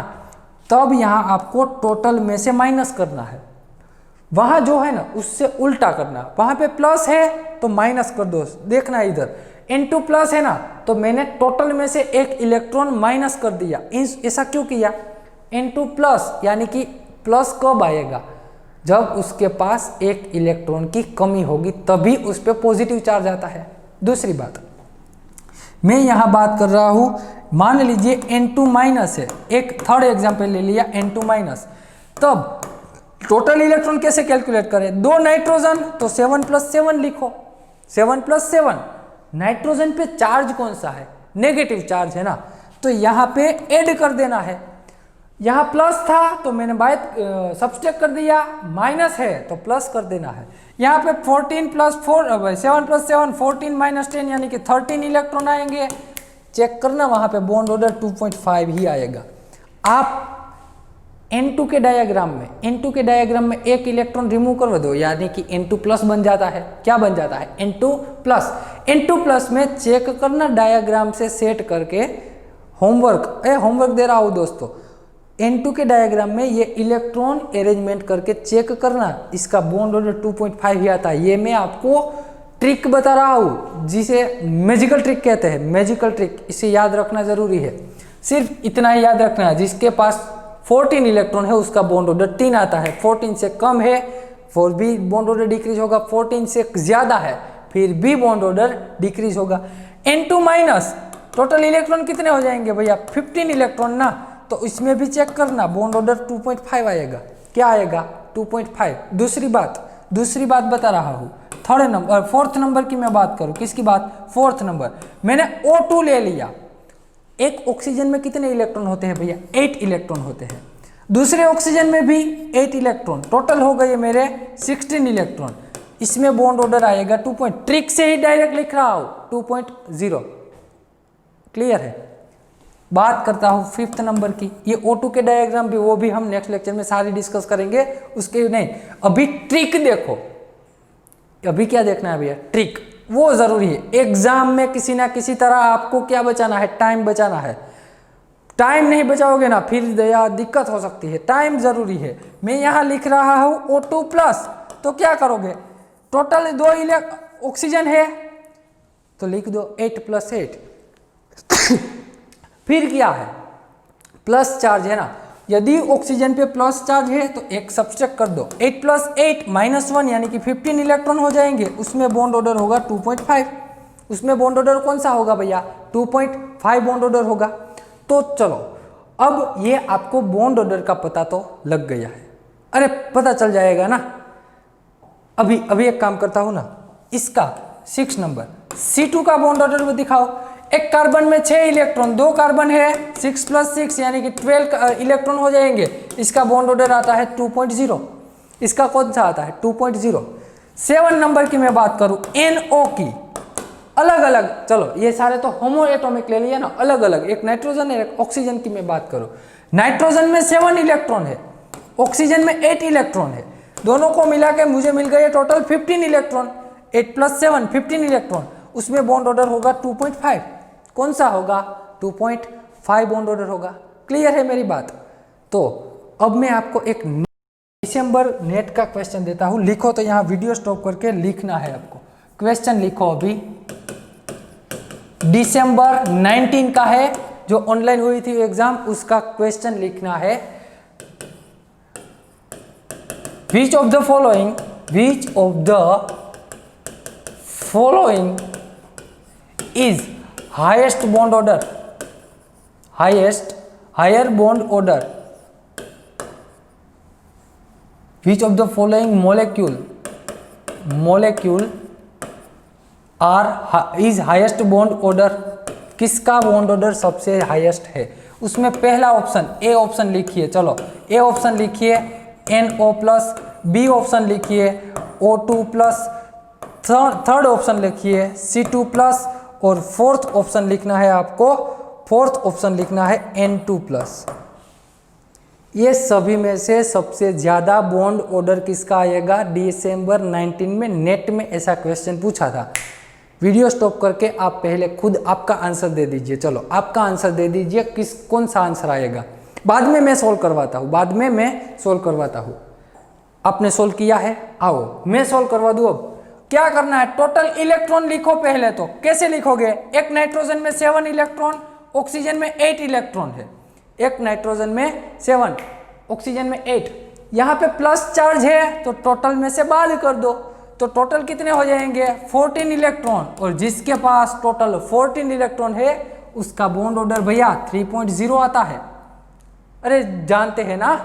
तब यहाँ आपको टोटल में से माइनस करना है। वहां जो है ना उससे उल्टा करना, वहां पे प्लस है तो माइनस कर दो। देखना इधर N2+ है ना, तो मैंने टोटल में से एक इलेक्ट्रॉन माइनस कर दिया। ऐसा क्यों किया? N2+, यानी कि प्लस कब आएगा? जब उसके पास एक इलेक्ट्रॉन की कमी होगी, तभी उस पर पॉजिटिव चार्ज आता है। दूसरी बात, मैं यहाँ बात कर रहा हूँ, मान लीजिए N2- है, एक थर्ड एग्जाम्पल ले लिया N2-, तब टोटल इलेक्ट्रॉन कैसे कैलकुलेट करें? 2 नाइट्रोजन तो 7+7 लिखो, 7+7। नाइट्रोजन पे चार्ज कौन सा है? नेगेटिव चार्ज है ना, तो यहाँ पे ऐड कर देना है। यहाँ प्लस था तो मैंने बात सब्सट्रैक्ट कर दिया, माइनस है तो प्लस कर देना है। यहाँ पे 14+4 7+7 14 - 10 यानी कि 13 इलेक्ट्रॉन आएंगे। चेक करना, वहाँ पे बॉन्ड ऑर्डर 2.5 ही आएगा। आप N2 के डायग्राम में एक इलेक्ट्रॉन रिमूव कर दो, यानी कि N2+ बन जाता है। क्या बन जाता है? N2+। में चेक करना, डायग्राम से सेट करके। होमवर्क दे रहा हूँ दोस्तों। N2 के डायग्राम में ये इलेक्ट्रॉन अरेंजमेंट करके चेक करना, इसका बॉन्ड ऑर्डर 2.5 ही आता है। ये मैं आपको ट्रिक बता रहा हूँ, जिसे मैजिकल ट्रिक कहते हैं। मैजिकल ट्रिक, इसे याद रखना जरूरी है। सिर्फ इतना ही याद रखना है, जिसके पास 14 इलेक्ट्रॉन है उसका बॉन्ड ऑर्डर 3 आता है। 14 से कम है फिर भी बॉन्ड ऑर्डर डिक्रीज होगा, 14 से ज्यादा है फिर भी बॉन्ड ऑर्डर डिक्रीज होगा। N2- टोटल इलेक्ट्रॉन कितने हो जाएंगे भैया? 15 इलेक्ट्रॉन ना, तो इसमें भी चेक करना, बॉन्ड ऑर्डर 2.5 आएगा। क्या आएगा? 2.5। दूसरी बात बता रहा हूँ। फोर्थ नंबर की मैं बात करूँ, किसकी बात? Fourth number. मैंने O2 ले लिया। एक ऑक्सीजन में कितने इलेक्ट्रॉन होते हैं भैया? 8 इलेक्ट्रॉन होते हैं। दूसरे ऑक्सीजन में भी 8 इलेक्ट्रॉन, टोटल हो गए मेरे 16 इलेक्ट्रॉन। इसमें बॉन्ड ऑर्डर आएगा 2. ट्रिक से ही डायरेक्ट लिख रहा हूं 2.0। क्लियर है? बात करता हूं 5th नंबर की। ये O2 के डायग्राम भी, वो भी हम नेक्स्ट लेक्चर में सारी डिस्कस करेंगे, उसके नहीं। अभी ट्रिक देखो, अभी क्या देखना है भैया? ट्रिक, वो जरूरी है। एग्जाम में किसी ना किसी तरह आपको क्या बचाना है? टाइम बचाना है। टाइम नहीं बचाओगे ना फिर दिक्कत हो सकती है। टाइम जरूरी है। मैं यहाँ लिख रहा हूँ O2+, तो क्या करोगे? टोटल 2 ऑक्सीजन है तो लिख दो 8+8। फिर क्या है? प्लस चार्ज है ना, यदि ऑक्सीजन पे प्लस चार्ज है तो एक सब्सट्रैक्ट कर दो। 8+8 -1 यानी कि 15 इलेक्ट्रॉन हो जाएंगे। उसमें बॉन्ड ऑर्डर होगा 2.5। उसमें बॉन्ड ऑर्डर कौन सा होगा भैया? 2.5 बॉन्ड ऑर्डर होगा। तो चलो, अब ये आपको बॉन्ड ऑर्डर का पता तो लग गया है। अरे पता चल जाएगा ना। अभी एक काम करता हूं ना, इसका 6 नंबर C2 का बॉन्ड ऑर्डर में दिखाओ। एक कार्बन में 6 इलेक्ट्रॉन, 2 कार्बन है, 6+6 यानी कि 12 इलेक्ट्रॉन हो जाएंगे। इसका बॉन्ड ऑर्डर आता है 2.0। इसका कौन सा आता है? 2.0। 7 नंबर की मैं बात करूं, NO की, अलग अलग, चलो ये सारे तो होमो एटॉमिक ले लिया ना, अलग अलग, एक नाइट्रोजन है एक ऑक्सीजन की मैं बात करूं। नाइट्रोजन में 7 इलेक्ट्रॉन है, ऑक्सीजन में 8 इलेक्ट्रॉन है। दोनों को मिला के मुझे मिल गए टोटल 15 इलेक्ट्रॉन। 8+7 15 इलेक्ट्रॉन। उसमें बॉन्ड ऑर्डर होगा 2.5। कौन सा होगा? 2.5 बॉन्ड ऑर्डर होगा। क्लियर है मेरी बात? तो अब मैं आपको एक दिसंबर नेट का क्वेश्चन देता हूं। लिखो, तो यहाँ वीडियो स्टॉप करके लिखना है आपको। क्वेश्चन लिखो, अभी दिसंबर 19 का है, जो ऑनलाइन हुई थी एग्जाम, उसका क्वेश्चन लिखना है। Which of the following is highest bond order? Higher bond order. Which of the following molecule is highest bond order? किसका बॉन्ड ऑर्डर सबसे हाईएस्ट है। उसमें पहला ऑप्शन ए ऑप्शन लिखिए, चलो ए ऑप्शन लिखिए NO प्लस, बी ऑप्शन लिखिए O2 plus, third option लिखिए C2 प्लस, और फोर्थ ऑप्शन लिखना है आपको, फोर्थ ऑप्शन लिखना है N2 प्लस। ये सभी में से सबसे ज़्यादा बॉन्ड ऑर्डर किसका आएगा। दिसंबर 19 में नेट में ऐसा क्वेश्चन पूछा था। वीडियो स्टॉप करके आप पहले खुद आपका आंसर दे दीजिए। चलो आपका आंसर दे दीजिए, कौन सा आंसर आएगा। बाद में मैं सोल्व करवाता हूँ, बाद में मैं सोल्व करवाता हूँ। आपने सोल्व किया है, आओ मैं सोल्व करवा दूँ। अब क्या करना है, टोटल इलेक्ट्रॉन लिखो पहले। तो कैसे लिखोगे, एक नाइट्रोजन में 7 इलेक्ट्रॉन, ऑक्सीजन में 8 इलेक्ट्रॉन है। एक नाइट्रोजन में 7, ऑक्सीजन में 8, यहाँ पे प्लस चार्ज है तो टोटल में से बाद कर दो, तो टोटल कितने हो जाएंगे 14 इलेक्ट्रॉन। और जिसके पास टोटल 14 इलेक्ट्रॉन है उसका बॉन्ड ऑर्डर भैया 3.0 आता है। अरे जानते हैं ना,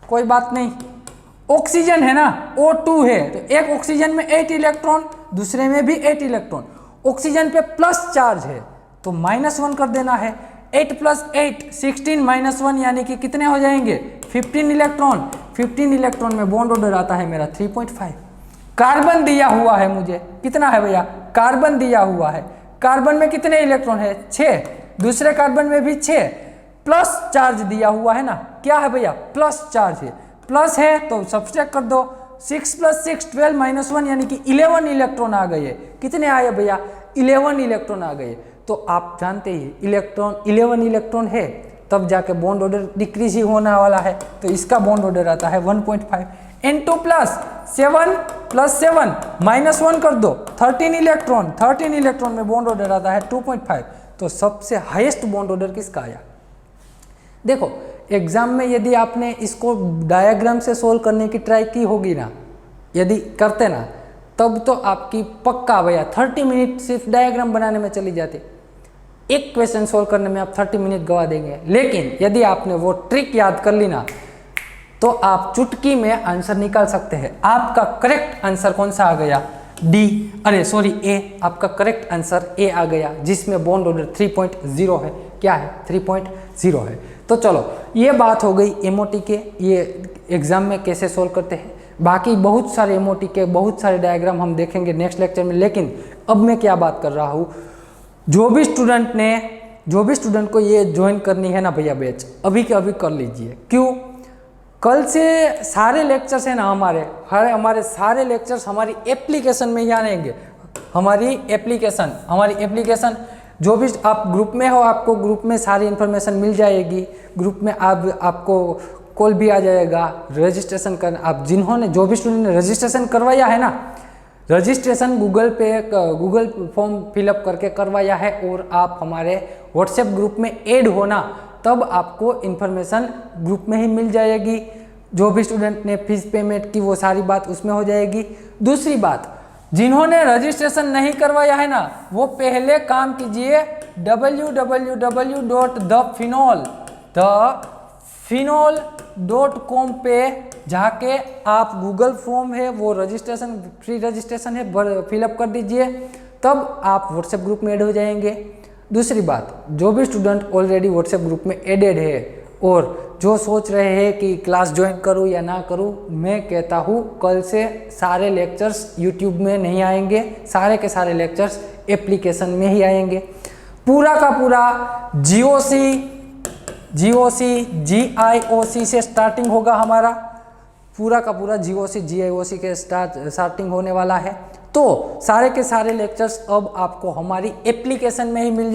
कोई बात नहीं। ऑक्सीजन है ना, O2 है, तो एक ऑक्सीजन में 8 इलेक्ट्रॉन, दूसरे में भी 8 इलेक्ट्रॉन। ऑक्सीजन पे प्लस चार्ज है तो -1 कर देना है। 8 + 8 16 -1 यानी कि कितने हो जाएंगे 15 इलेक्ट्रॉन। 15 इलेक्ट्रॉन में बॉन्ड ऑर्डर आता है मेरा 3.5। कार्बन दिया हुआ है मुझे, कितना है भैया, कार्बन दिया हुआ है। कार्बन में कितने इलेक्ट्रॉन है 6, दूसरे कार्बन में भी 6, प्लस चार्ज दिया हुआ है ना, क्या है भैया प्लस चार्ज है। प्लस है तो सब्सट्रैक्ट कर दो, 6 + 6 12 -1 यानी कि 11 इलेक्ट्रॉन आ गए। कितने आए भैया 11 इलेक्ट्रॉन आ गए। तो आप जानते ही इलेक्ट्रॉन 11 इलेक्ट्रॉन है तब जाके बॉन्ड ऑर्डर डिक्रीज ही होने वाला है, तो इसका बॉन्ड ऑर्डर आता है 1.5। N2 प्लस 7 + 7 -1 कर दो, 13 इलेक्ट्रॉन, 13 इलेक्ट्रॉन में बॉन्ड ऑर्डर आता है 2.5। तो सबसे हाईएस्ट बॉन्ड ऑर्डर किसका आया। देखो एग्जाम में यदि आपने इसको डायग्राम से सोल्व करने की ट्राई की होगी ना, यदि करते ना, तब तो आपकी पक्का भैया 30 मिनट सिर्फ डायग्राम बनाने में चली जाती। एक क्वेश्चन सोल्व करने में आप 30 मिनट गवा देंगे। लेकिन यदि आपने वो ट्रिक याद कर ली ना, तो आप चुटकी में आंसर निकाल सकते हैं। आपका करेक्ट आंसर कौन सा आ गया, ए। आपका करेक्ट आंसर ए आ गया, जिसमें बॉन्ड ऑर्डर 3.0 है। क्या है 3.0 है। तो चलो ये बात हो गई एमओटी के, ये एग्जाम में कैसे सोल्व करते हैं। बाकी बहुत सारे एमओटी के बहुत सारे डायग्राम हम देखेंगे नेक्स्ट लेक्चर में। लेकिन अब मैं क्या बात कर रहा हूँ, जो भी स्टूडेंट को ये ज्वाइन करनी है ना भैया बैच, अभी के अभी कर लीजिए। क्यों, कल से सारे लेक्चर्स है ना हमारे सारे लेक्चर्स हमारी एप्लीकेशन में ही आएंगे। हमारी एप्लीकेशन जो भी आप ग्रुप में हो, आपको ग्रुप में सारी इन्फॉर्मेशन मिल जाएगी। ग्रुप में आपको कॉल भी आ जाएगा। रजिस्ट्रेशन कर, आप जिन्होंने जो भी स्टूडेंट ने रजिस्ट्रेशन करवाया है ना, रजिस्ट्रेशन गूगल फॉर्म फिलअप करके करवाया है, और आप हमारे व्हाट्सएप ग्रुप में ऐड होना, तब आपको इन्फॉर्मेशन ग्रुप में ही मिल जाएगी। जो भी स्टूडेंट ने फीस पेमेंट की वो सारी बात उसमें हो जाएगी। दूसरी बात, जिन्होंने रजिस्ट्रेशन नहीं करवाया है ना, वो पहले काम कीजिए www.thephenol.com पे जाके आप गूगल फॉर्म है वो रजिस्ट्रेशन, फ्री रजिस्ट्रेशन है, फिलअप कर दीजिए, तब आप व्हाट्सएप ग्रुप में ऐड हो जाएंगे। दूसरी बात, जो भी स्टूडेंट ऑलरेडी व्हाट्सएप ग्रुप में एडेड है और जो सोच रहे हैं कि क्लास ज्वाइन करूं या ना करूं, मैं कहता हूं कल से सारे लेक्चर्स यूट्यूब में नहीं आएंगे, सारे के सारे लेक्चर्स एप्लीकेशन में ही आएंगे। पूरा का पूरा GIOC से स्टार्टिंग होगा हमारा, पूरा का पूरा GIOC के स्टार्टिंग होने वाला है। तो सारे के सारे लेक्चर्स अब आपको हमारी एप्लीकेशन में ही मिल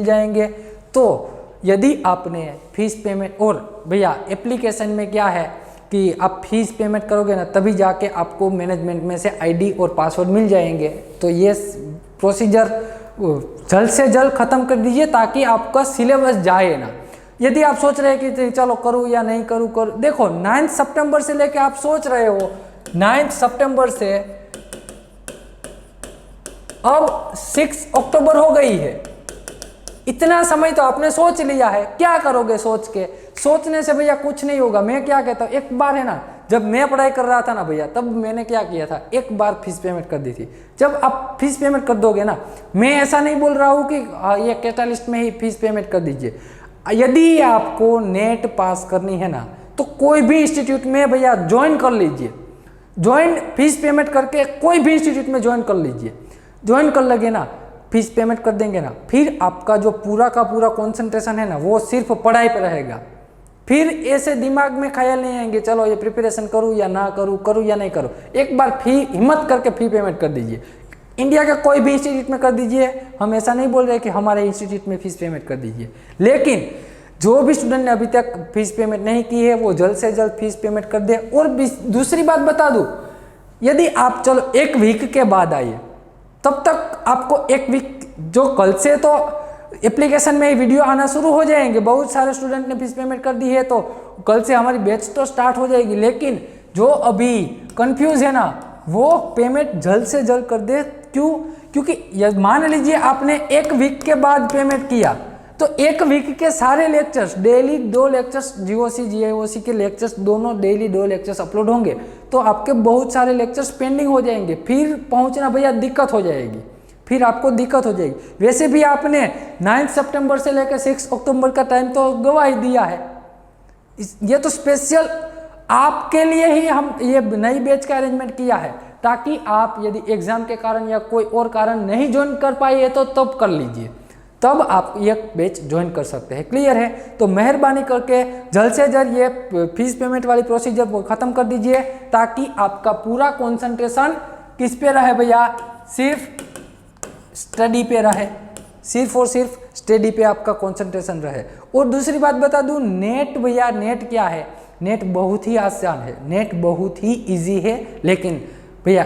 जाएंगे। तो यदि आपने फीस पेमेंट, और भैया एप्लीकेशन में क्या है कि आप फीस पेमेंट करोगे ना, तभी जाके आपको मैनेजमेंट में से आईडी और पासवर्ड मिल जाएंगे। तो ये प्रोसीजर जल्द से जल्द ख़त्म कर दीजिए ताकि आपका सिलेबस जाए ना। यदि आप सोच रहे हैं कि चलो करूँ या नहीं करूँ, देखो 9 सितंबर से लेके आप सोच रहे हो, 9 सितंबर से अब 6 अक्टूबर हो गई है। इतना समय तो आपने सोच लिया है, क्या करोगे सोच के? सोचने से भैया कुछ नहीं होगा। मैं क्या कहता हूँ, एक बार है ना, जब मैं पढ़ाई कर रहा था ना भैया, तब मैंने क्या किया था, एक बार फीस पेमेंट कर दी थी। जब आप फीस पेमेंट कर दोगे ना, मैं ऐसा नहीं बोल रहा हूँ कि ये कैटालिस्ट में ही फीस पेमेंट कर दीजिए। यदि आपको नेट पास करनी है ना, तो कोई भी इंस्टीट्यूट में भैया ज्वाइन कर लीजिए। ज्वाइन फीस पेमेंट करके कोई भी इंस्टीट्यूट में ज्वाइन कर लीजिए। ज्वाइन कर लगे ना, फीस पेमेंट कर देंगे ना, फिर आपका जो पूरा का पूरा कंसंट्रेशन है ना, वो सिर्फ पढ़ाई पर रहेगा। फिर ऐसे दिमाग में ख्याल नहीं आएंगे चलो ये प्रिपरेशन करूँ या ना करूँ, करूँ या नहीं करूँ। एक बार हिम्मत करके फी पेमेंट कर दीजिए। इंडिया का कोई भी इंस्टीट्यूट में कर दीजिए। हम ऐसा नहीं बोल रहे कि हमारे इंस्टीट्यूट में फीस पेमेंट कर दीजिए, लेकिन जो भी स्टूडेंट ने अभी तक फीस पेमेंट नहीं की है, वो जल्द से जल्द फीस पेमेंट कर दे। और दूसरी बात बता दूं, यदि आप चलो एक वीक के बाद आइए, तब तक आपको एक वीक, जो कल से तो एप्लीकेशन में वीडियो आना शुरू हो जाएंगे। बहुत सारे स्टूडेंट ने फीस पेमेंट कर दी है, तो कल से हमारी बैच तो स्टार्ट हो जाएगी। लेकिन जो अभी कंफ्यूज है ना, वो पेमेंट जल्द से जल्द कर दे। क्यों? क्योंकि मान लीजिए आपने एक वीक के बाद पेमेंट किया, तो एक वीक के सारे लेक्चर्स, डेली 2 लेक्चर्स, जीओसी जीआईओसी के लेक्चर्स दोनों डेली 2 लेक्चर्स अपलोड होंगे, तो आपके बहुत सारे लेक्चर्स पेंडिंग हो जाएंगे। फिर पहुंचना भैया दिक्कत हो जाएगी, फिर आपको दिक्कत हो जाएगी। वैसे भी आपने 9 सितंबर से लेकर 6 अक्टूबर का टाइम तो गवा ही दिया है। ये तो स्पेशल आपके लिए ही हम ये नई बैच का अरेंजमेंट किया है, ताकि आप यदि एग्जाम के कारण या कोई और कारण नहीं ज्वाइन कर पाए तो तब कर लीजिए, तब आप ये बैच ज्वाइन कर सकते हैं। क्लियर है? तो मेहरबानी करके जल्द से जल्द ये फीस पेमेंट वाली प्रोसीजर को ख़त्म कर दीजिए, ताकि आपका पूरा कंसंट्रेशन किस पे रहे भैया? सिर्फ स्टडी पे रहे, सिर्फ और सिर्फ स्टडी पे आपका कंसंट्रेशन रहे। और दूसरी बात बता दूं, नेट भैया, नेट क्या है? नेट बहुत ही आसान है, नेट बहुत ही इजी है, लेकिन भैया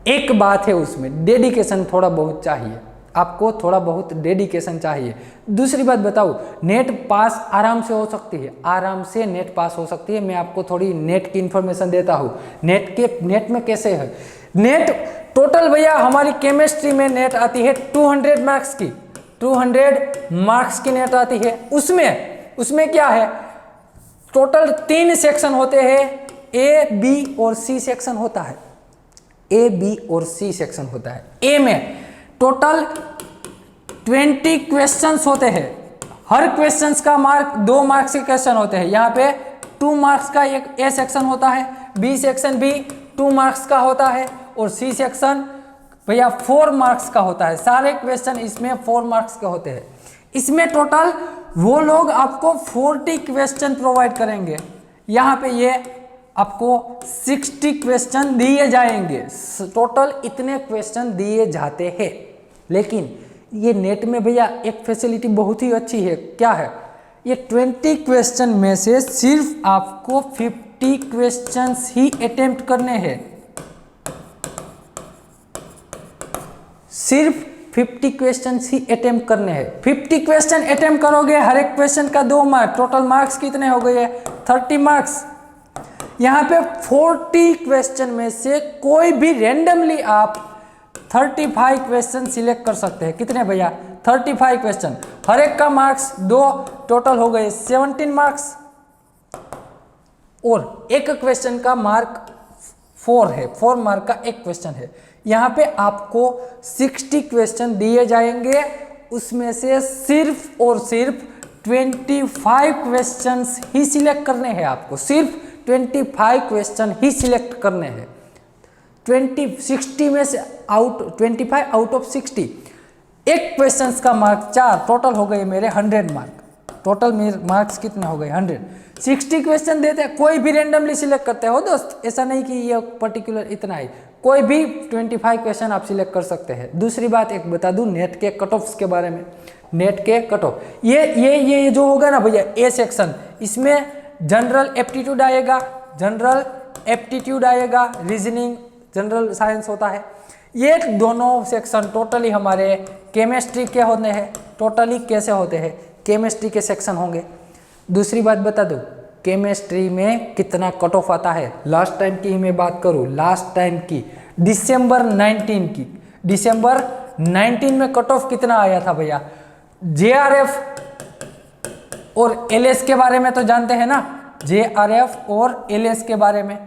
एक बात है, उसमें डेडिकेशन थोड़ा बहुत चाहिए। आपको थोड़ा बहुत डेडिकेशन चाहिए। दूसरी बात बताऊँ, नेट पास आराम से हो सकती है, आराम से नेट पास हो सकती है। मैं आपको थोड़ी नेट की इन्फॉर्मेशन देता हूँ। नेट में कैसे है? नेट टोटल भैया हमारी केमिस्ट्री में नेट आती है 200 मार्क्स की, 200 मार्क्स की नेट आती है। उसमें क्या है, टोटल 3 सेक्शन होते हैं, ए, बी और सी सेक्शन होता है। ए, बी और सी सेक्शन होता है। ए में टोटल 20 क्वेश्चंस होते हैं। हर क्वेश्चंस का मार्क 2 मार्क्स के क्वेश्चन होते हैं। यहाँ पे 2 मार्क्स का एक ए सेक्शन होता है, बी सेक्शन भी 2 मार्क्स का होता है, और सी सेक्शन भैया 4 मार्क्स का होता है। सारे क्वेश्चन इसमें 4 मार्क्स के होते हैं। इसमें टोटल वो लोग आपको 40 क्वेश्चन प्रोवाइड करेंगे। यहाँ पे ये आपको 60 क्वेश्चन दिए जाएंगे। टोटल इतने क्वेश्चन दिए जाते हैं। लेकिन ये नेट में भैया एक फैसिलिटी बहुत ही अच्छी है। क्या है? ये 20 क्वेश्चन में से सिर्फ आपको 50 क्वेश्चंस ही अटेम्प्ट करने हैं। सिर्फ 50 क्वेश्चंस ही अटेम्प्ट करने हैं। 50 क्वेश्चन अटेम्प्ट करोगे, हर एक क्वेश्चन का 2 मार्क, टोटल मार्क्स कितने हो गए? 30 मार्क्स। यहाँ पे 40 क्वेश्चन में से कोई भी रैंडमली आप 35 क्वेश्चन सिलेक्ट कर सकते हैं। कितने भैया? 35 क्वेश्चन, हर एक का मार्क्स 2, टोटल हो गए 17 मार्क्स। और एक क्वेश्चन का मार्क 4 है, 4 मार्क का एक क्वेश्चन है। यहाँ पे आपको 60 क्वेश्चन दिए जाएंगे, उसमें से सिर्फ और सिर्फ 25 क्वेश्चंस ही सिलेक्ट करने हैं। आपको सिर्फ 25 क्वेश्चन ही सिलेक्ट करने हैं। 60 में से 25 आउट ऑफ 60, एक क्वेश्चंस का मार्क 4, टोटल हो गए मेरे 100 मार्क। टोटल मेरे मार्क्स कितने हो गए? 100। 60 क्वेश्चन देते हैं, कोई भी रेंडमली सिलेक्ट करते हो दोस्त, ऐसा नहीं कि ये पर्टिकुलर इतना ही, कोई भी 25 क्वेश्चन आप सिलेक्ट कर सकते हैं। दूसरी बात एक बता दूं नेट के कट ऑफ्स के बारे में। नेट के कट ऑफ ये जो होगा ना भैया, ए सेक्शन, इसमें जनरल एप्टीट्यूड आएगा, जनरल एप्टीट्यूड आएगा, रीजनिंग, जनरल साइंस होता है। ये दोनों सेक्शन टोटली हमारे केमिस्ट्री के होते हैं। टोटली कैसे होते हैं? केमिस्ट्री के सेक्शन होंगे। दूसरी बात बता दूं, केमिस्ट्री में कितना कट ऑफ आता है? लास्ट टाइम की ही मैं बात करूं, लास्ट टाइम की डिसम्बर 19 की, डिसम्बर 19 में कट ऑफ कितना आया था भैया? जेआरएफ और एलएस के बारे में तो जानते हैं ना, जेआरएफ और एलएस के बारे में।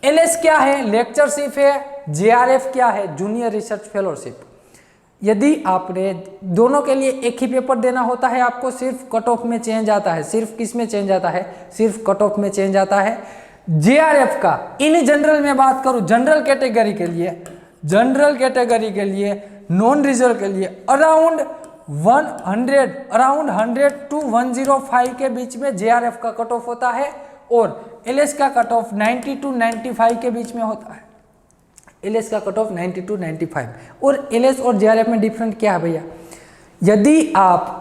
एलएस क्या है? लेक्चरशिप है। जेआरएफ क्या है? Junior research fellowship. यदि आपने दोनों के लिए एक ही पेपर देना होता है आपको, सिर्फ कट ऑफ में चेंज आता है। सिर्फ किस में चेंज आता है? सिर्फ कट ऑफ में चेंज आता है। जेआरएफ का इन जनरल में बात करूं, जनरल कैटेगरी के लिए, जनरल कैटेगरी के लिए, नॉन रिजर्व के लिए अराउंड 100 टू 105 के बीच में जेआरएफ का कट ऑफ होता है, और एलएस का कट ऑफ 90 टू 95 के बीच में होता है। एलएस का कट ऑफ 90 टू 95। और एलएस और जेआरएफ में डिफरेंट क्या है भैया? यदि आप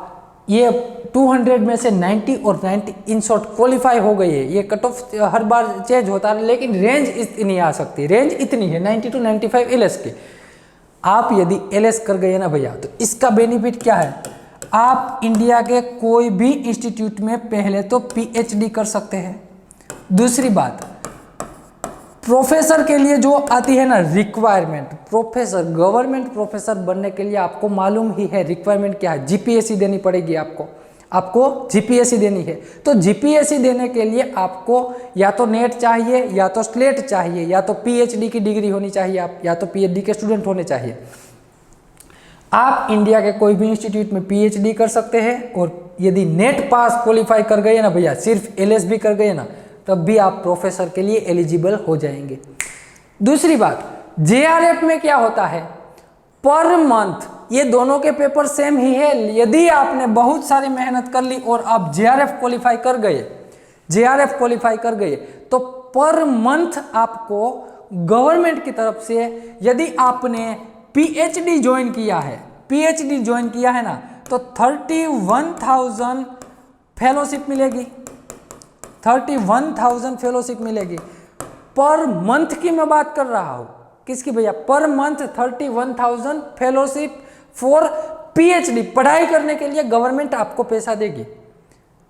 ये 200 में से 90 और 90 इन शॉर्ट क्वालिफाई हो गई है, ये cut of her bar change होता है, लेकिन रेंज इतनी आ सकती है, रेंज इतनी है 90 टू 95 एलएस की। आप यदि एलएस कर गए ना भैया, तो इसका बेनिफिट क्या है? आप इंडिया के कोई भी इंस्टीट्यूट में पहले तो पीएचडी कर सकते हैं। दूसरी बात, प्रोफेसर के लिए जो आती है ना रिक्वायरमेंट, प्रोफेसर, गवर्नमेंट प्रोफेसर बनने के लिए आपको मालूम ही है रिक्वायरमेंट क्या है। जीपीएससी देनी पड़ेगी आपको जीपीएससी देनी है। तो जीपीएससी देने के लिए आपको या तो नेट चाहिए, या तो स्लेट चाहिए, या तो पीएचडी की डिग्री होनी चाहिए, आप या तो पीएचडी के स्टूडेंट होने चाहिए। आप इंडिया के कोई भी इंस्टीट्यूट में पीएचडी कर सकते हैं, और यदि नेट पास क्वालिफाई कर गए ना भैया, सिर्फ एलएस भी कर गए ना, तब भी आप प्रोफेसर के लिए एलिजिबल हो जाएंगे। दूसरी बात, जेआरएफ में क्या होता है? पर मंथ, ये दोनों के पेपर सेम ही है। यदि आपने बहुत सारी मेहनत कर ली और आप जेआरएफ क्वालिफाई कर गए, जेआरएफ क्वालिफाई कर गए, तो पर मंथ आपको गवर्नमेंट की तरफ से, यदि आपने पीएचडी ज्वाइन किया है, पीएचडी ज्वाइन किया है ना, तो 31,000 फेलोशिप मिलेगी, 31,000 फेलोशिप मिलेगी। पर मंथ की मैं बात कर रहा हूं, किसकी भैया? Per month 31,000 fellowship for PhD. पढ़ाई करने के लिए गवर्नमेंट आपको पैसा देगी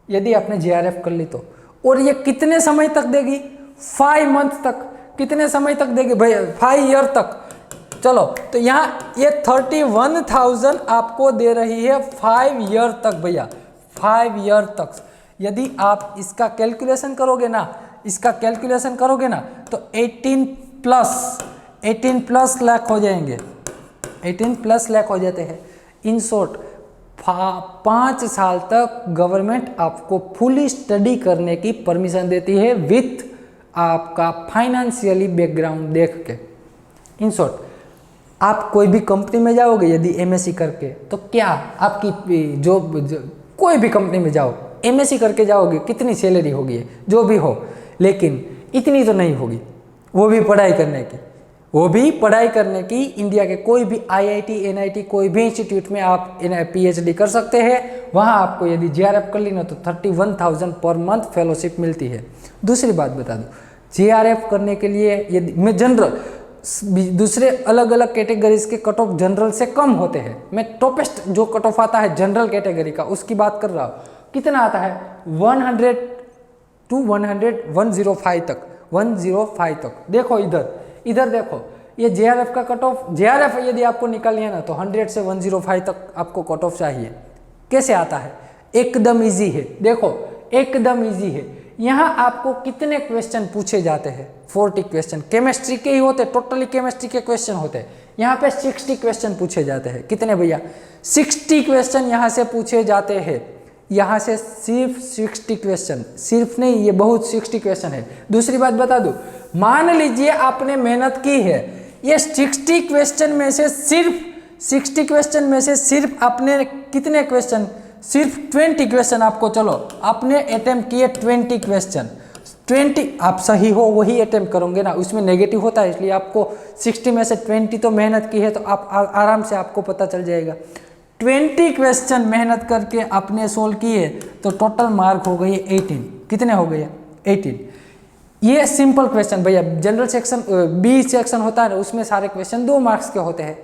यदि आपने जेआरएफ कर ली तो। और ये कितने समय तक देगी? 5 मंथ तक। कितने समय तक देगी भैया? 5 ईयर तक। चलो, तो यहाँ ये 31,000 आपको दे रही है 5 ईयर तक भैया, 5 ईयर तक। यदि आप इसका कैलकुलेशन करोगे ना, इसका कैलकुलेशन करोगे ना, तो 18 प्लस लाख हो जाएंगे, 18 प्लस लाख हो जाते हैं। इन शॉर्ट 5 साल तक गवर्नमेंट आपको फुली स्टडी करने की परमिशन देती है, विथ आपका फाइनेंशियली बैकग्राउंड देख के। इन शॉर्ट, आप कोई भी कंपनी में जाओगे यदि एमएससी करके, तो क्या आपकी जो कोई भी कंपनी में जाओ, एमएससी करके जाओगे, कितनी सैलरी होगी जो भी हो, लेकिन इतनी तो नहीं होगी। वो भी पढ़ाई करने की, वो भी पढ़ाई करने की। इंडिया के कोई भी आईआईटी, एनआईटी, कोई भी इंस्टीट्यूट में आप पीएचडी कर सकते हैं। वहाँ आपको यदि जेआरएफ कर ली ना, तो 31,000 पर मंथ फेलोशिप मिलती है। दूसरी बात बता दूँ, जेआरएफ करने के लिए यदि मैं जनरल, दूसरे अलग अलग कैटेगरीज के कट ऑफ जनरल से कम होते हैं। मैं टॉपेस्ट जो कट ऑफ आता है जनरल कैटेगरी का, उसकी बात कर रहा हूँ। कितना आता है? 100 टू 105 तक, 105 तक। देखो इधर देखो, ये जेआरएफ का कट ऑफ, जेआरएफ यदि आपको निकालनी है ना, तो 100 से 105 तक आपको कट ऑफ चाहिए। कैसे आता है? एकदम इजी है। देखो, एकदम इजी है। यहाँ आपको कितने क्वेश्चन पूछे जाते हैं? 40 क्वेश्चन केमिस्ट्री के ही होते, टोटली केमिस्ट्री के क्वेश्चन होते हैं। यहाँ पे 60 क्वेश्चन पूछे जाते हैं। कितने भैया? 60 क्वेश्चन यहाँ से पूछे जाते हैं। यहाँ से सिर्फ 60 क्वेश्चन, सिर्फ नहीं, ये बहुत 60 क्वेश्चन है। दूसरी बात बता दूं, मान लीजिए आपने मेहनत की है, ये 60 क्वेश्चन में से सिर्फ 60 क्वेश्चन में से सिर्फ आपने कितने क्वेश्चन? सिर्फ 20 क्वेश्चन आपको, चलो आपने अटेम्प्ट किए 20 क्वेश्चन, 20 आप सही हो वही अटेम्प्ट करोगे ना, उसमें नेगेटिव होता है, इसलिए आपको 60 में से 20 तो मेहनत की है, तो आप आराम से आपको पता चल जाएगा। 20 क्वेश्चन मेहनत करके आपने सोल्व किए, तो टोटल मार्क हो गए 18। कितने हो गए? 18। ये सिंपल क्वेश्चन भैया, जनरल सेक्शन बी सेक्शन होता है ना, उसमें सारे क्वेश्चन 2 मार्क्स के होते हैं।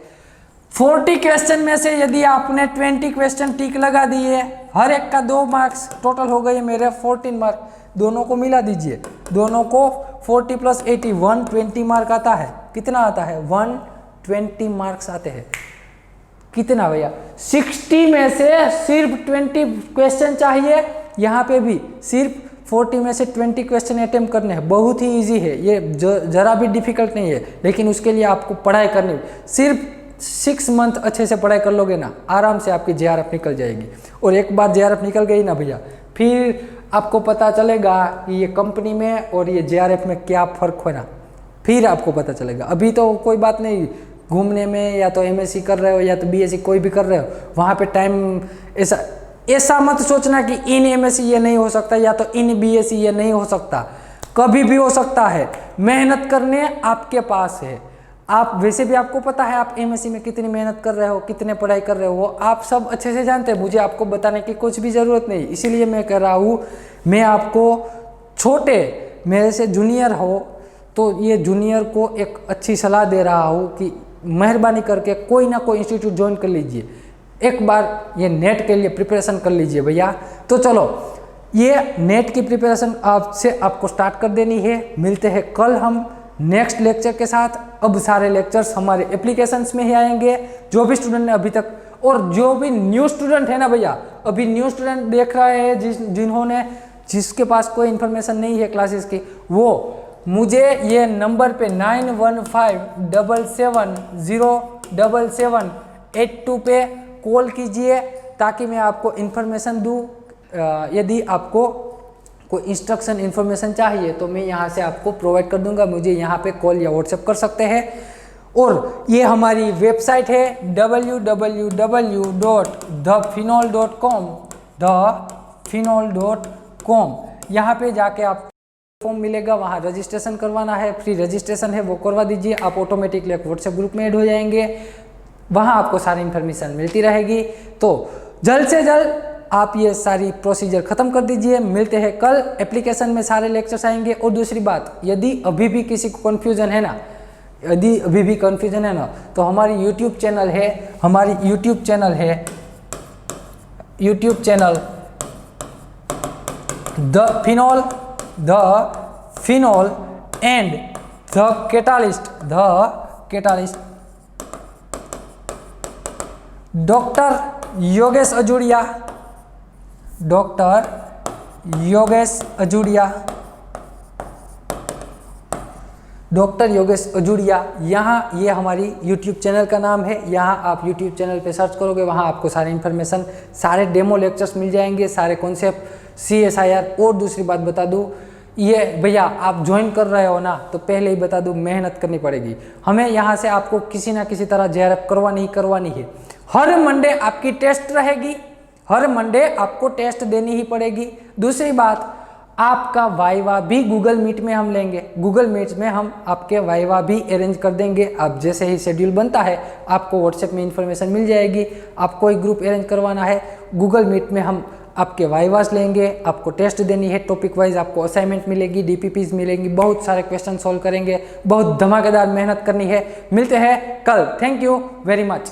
40 क्वेश्चन में से यदि आपने 20 क्वेश्चन टिक लगा दिए, हर एक का 2 मार्क्स, टोटल हो गए मेरे 14 मार्क। दोनों को मिला दीजिए, दोनों को 40 प्लस 80 120 मार्क आता है। कितना आता है? 120 मार्क्स आते हैं। कितना भैया 60 में से सिर्फ 20 क्वेश्चन चाहिए। यहाँ पे भी सिर्फ 40 में से 20 क्वेश्चन अटेम्प्ट करने हैं। बहुत ही इजी है ये, जरा भी डिफिकल्ट नहीं है, लेकिन उसके लिए आपको पढ़ाई करनी। सिर्फ 6 मंथ अच्छे से पढ़ाई कर लोगे ना, आराम से आपकी JRF निकल जाएगी। और एक बार JRF निकल गई ना भैया, फिर आपको पता चलेगा कि ये कंपनी में और ये JRF में क्या फ़र्क है ना, फिर आपको पता चलेगा। अभी तो कोई बात नहीं, घूमने में या तो MSc कर रहे हो या तो BSc कोई भी कर रहे हो, वहाँ पे टाइम ऐसा मत सोचना कि इन MSc ये नहीं हो सकता या तो इन BSc ये नहीं हो सकता, कभी भी हो सकता है। मेहनत करने आपके पास है। आप वैसे भी आपको पता है आप MSc में कितनी मेहनत कर रहे हो, कितने पढ़ाई कर रहे हो, वो आप सब अच्छे से जानते हैं। मुझे आपको बताने की कुछ भी ज़रूरत नहीं, इसीलिए मैं कह रहा हूँ, मैं आपको छोटे मेरे से जूनियर हो तो ये जूनियर को एक अच्छी सलाह दे रहा हूँ कि मेहरबानी करके कोई ना कोई इंस्टीट्यूट ज्वाइन कर लीजिए, एक बार ये नेट के लिए प्रिपरेशन कर लीजिए भैया। तो चलो, ये नेट की प्रिपरेशन आपको स्टार्ट कर देनी है। मिलते हैं कल हम नेक्स्ट लेक्चर के साथ। अब सारे लेक्चर्स हमारे एप्लीकेशंस में ही आएंगे। जो भी स्टूडेंट ने अभी तक, और जो भी न्यू स्टूडेंट है ना भैया, अभी न्यू स्टूडेंट देख रहे हैं जिसके पास कोई इन्फॉर्मेशन नहीं है क्लासेस की, वो मुझे ये नंबर पे 9157707782 पे कॉल कीजिए ताकि मैं आपको इन्फॉर्मेशन दूँ। यदि आपको कोई इंस्ट्रक्शन इन्फॉर्मेशन चाहिए तो मैं यहाँ से आपको प्रोवाइड कर दूंगा। मुझे यहाँ पे कॉल या व्हाट्सएप कर सकते हैं। और ये हमारी वेबसाइट है www.thephenol.com। यहाँ पे जाके आप फॉर्म मिलेगा, वहाँ रजिस्ट्रेशन करवाना है, फ्री रजिस्ट्रेशन है, वो करवा दीजिए। आप ऑटोमेटिकली एक व्हाट्सएप ग्रुप में ऐड हो जाएंगे, वहाँ आपको सारी इन्फॉर्मेशन मिलती रहेगी। तो जल्द से जल्द आप ये सारी प्रोसीजर ख़त्म कर दीजिए। मिलते हैं कल, एप्लीकेशन में सारे लेक्चर्स आएंगे। और दूसरी बात, यदि अभी भी किसी को कन्फ्यूज़न है ना, तो हमारी YouTube channel the phenol and the catalyst doctor Yogesh Ajudiya, यहाँ ये हमारी YouTube चैनल का नाम है। यहाँ आप YouTube चैनल पे सर्च करोगे, वहाँ आपको सारी इन्फॉर्मेशन, सारे डेमो लेक्चर्स मिल जाएंगे, सारे कॉन्सेप्ट, CSIR। और दूसरी बात बता दूँ, ये भैया आप ज्वाइन कर रहे हो ना, तो पहले ही बता दूँ, मेहनत करनी पड़ेगी हमें। यहाँ से आपको किसी ना किसी तरह JRF करवानी है। हर मंडे आपकी टेस्ट रहेगी, हर मंडे आपको टेस्ट देनी ही पड़ेगी। दूसरी बात, आपका वाइवा भी गूगल मीट में हम लेंगे। गूगल मीट में हम आपके वाइवा भी अरेंज कर देंगे। आप जैसे ही शेड्यूल बनता है आपको व्हाट्सएप में इंफॉर्मेशन मिल जाएगी। आपको एक ग्रुप अरेंज करवाना है, गूगल मीट में हम आपके वाइवास लेंगे, आपको टेस्ट देनी है, टॉपिक वाइज आपको असाइनमेंट मिलेगी, DPPs मिलेंगी, बहुत सारे क्वेश्चन सॉल्व करेंगे, बहुत धमाकेदार मेहनत करनी है। मिलते हैं कल। Thank you very much.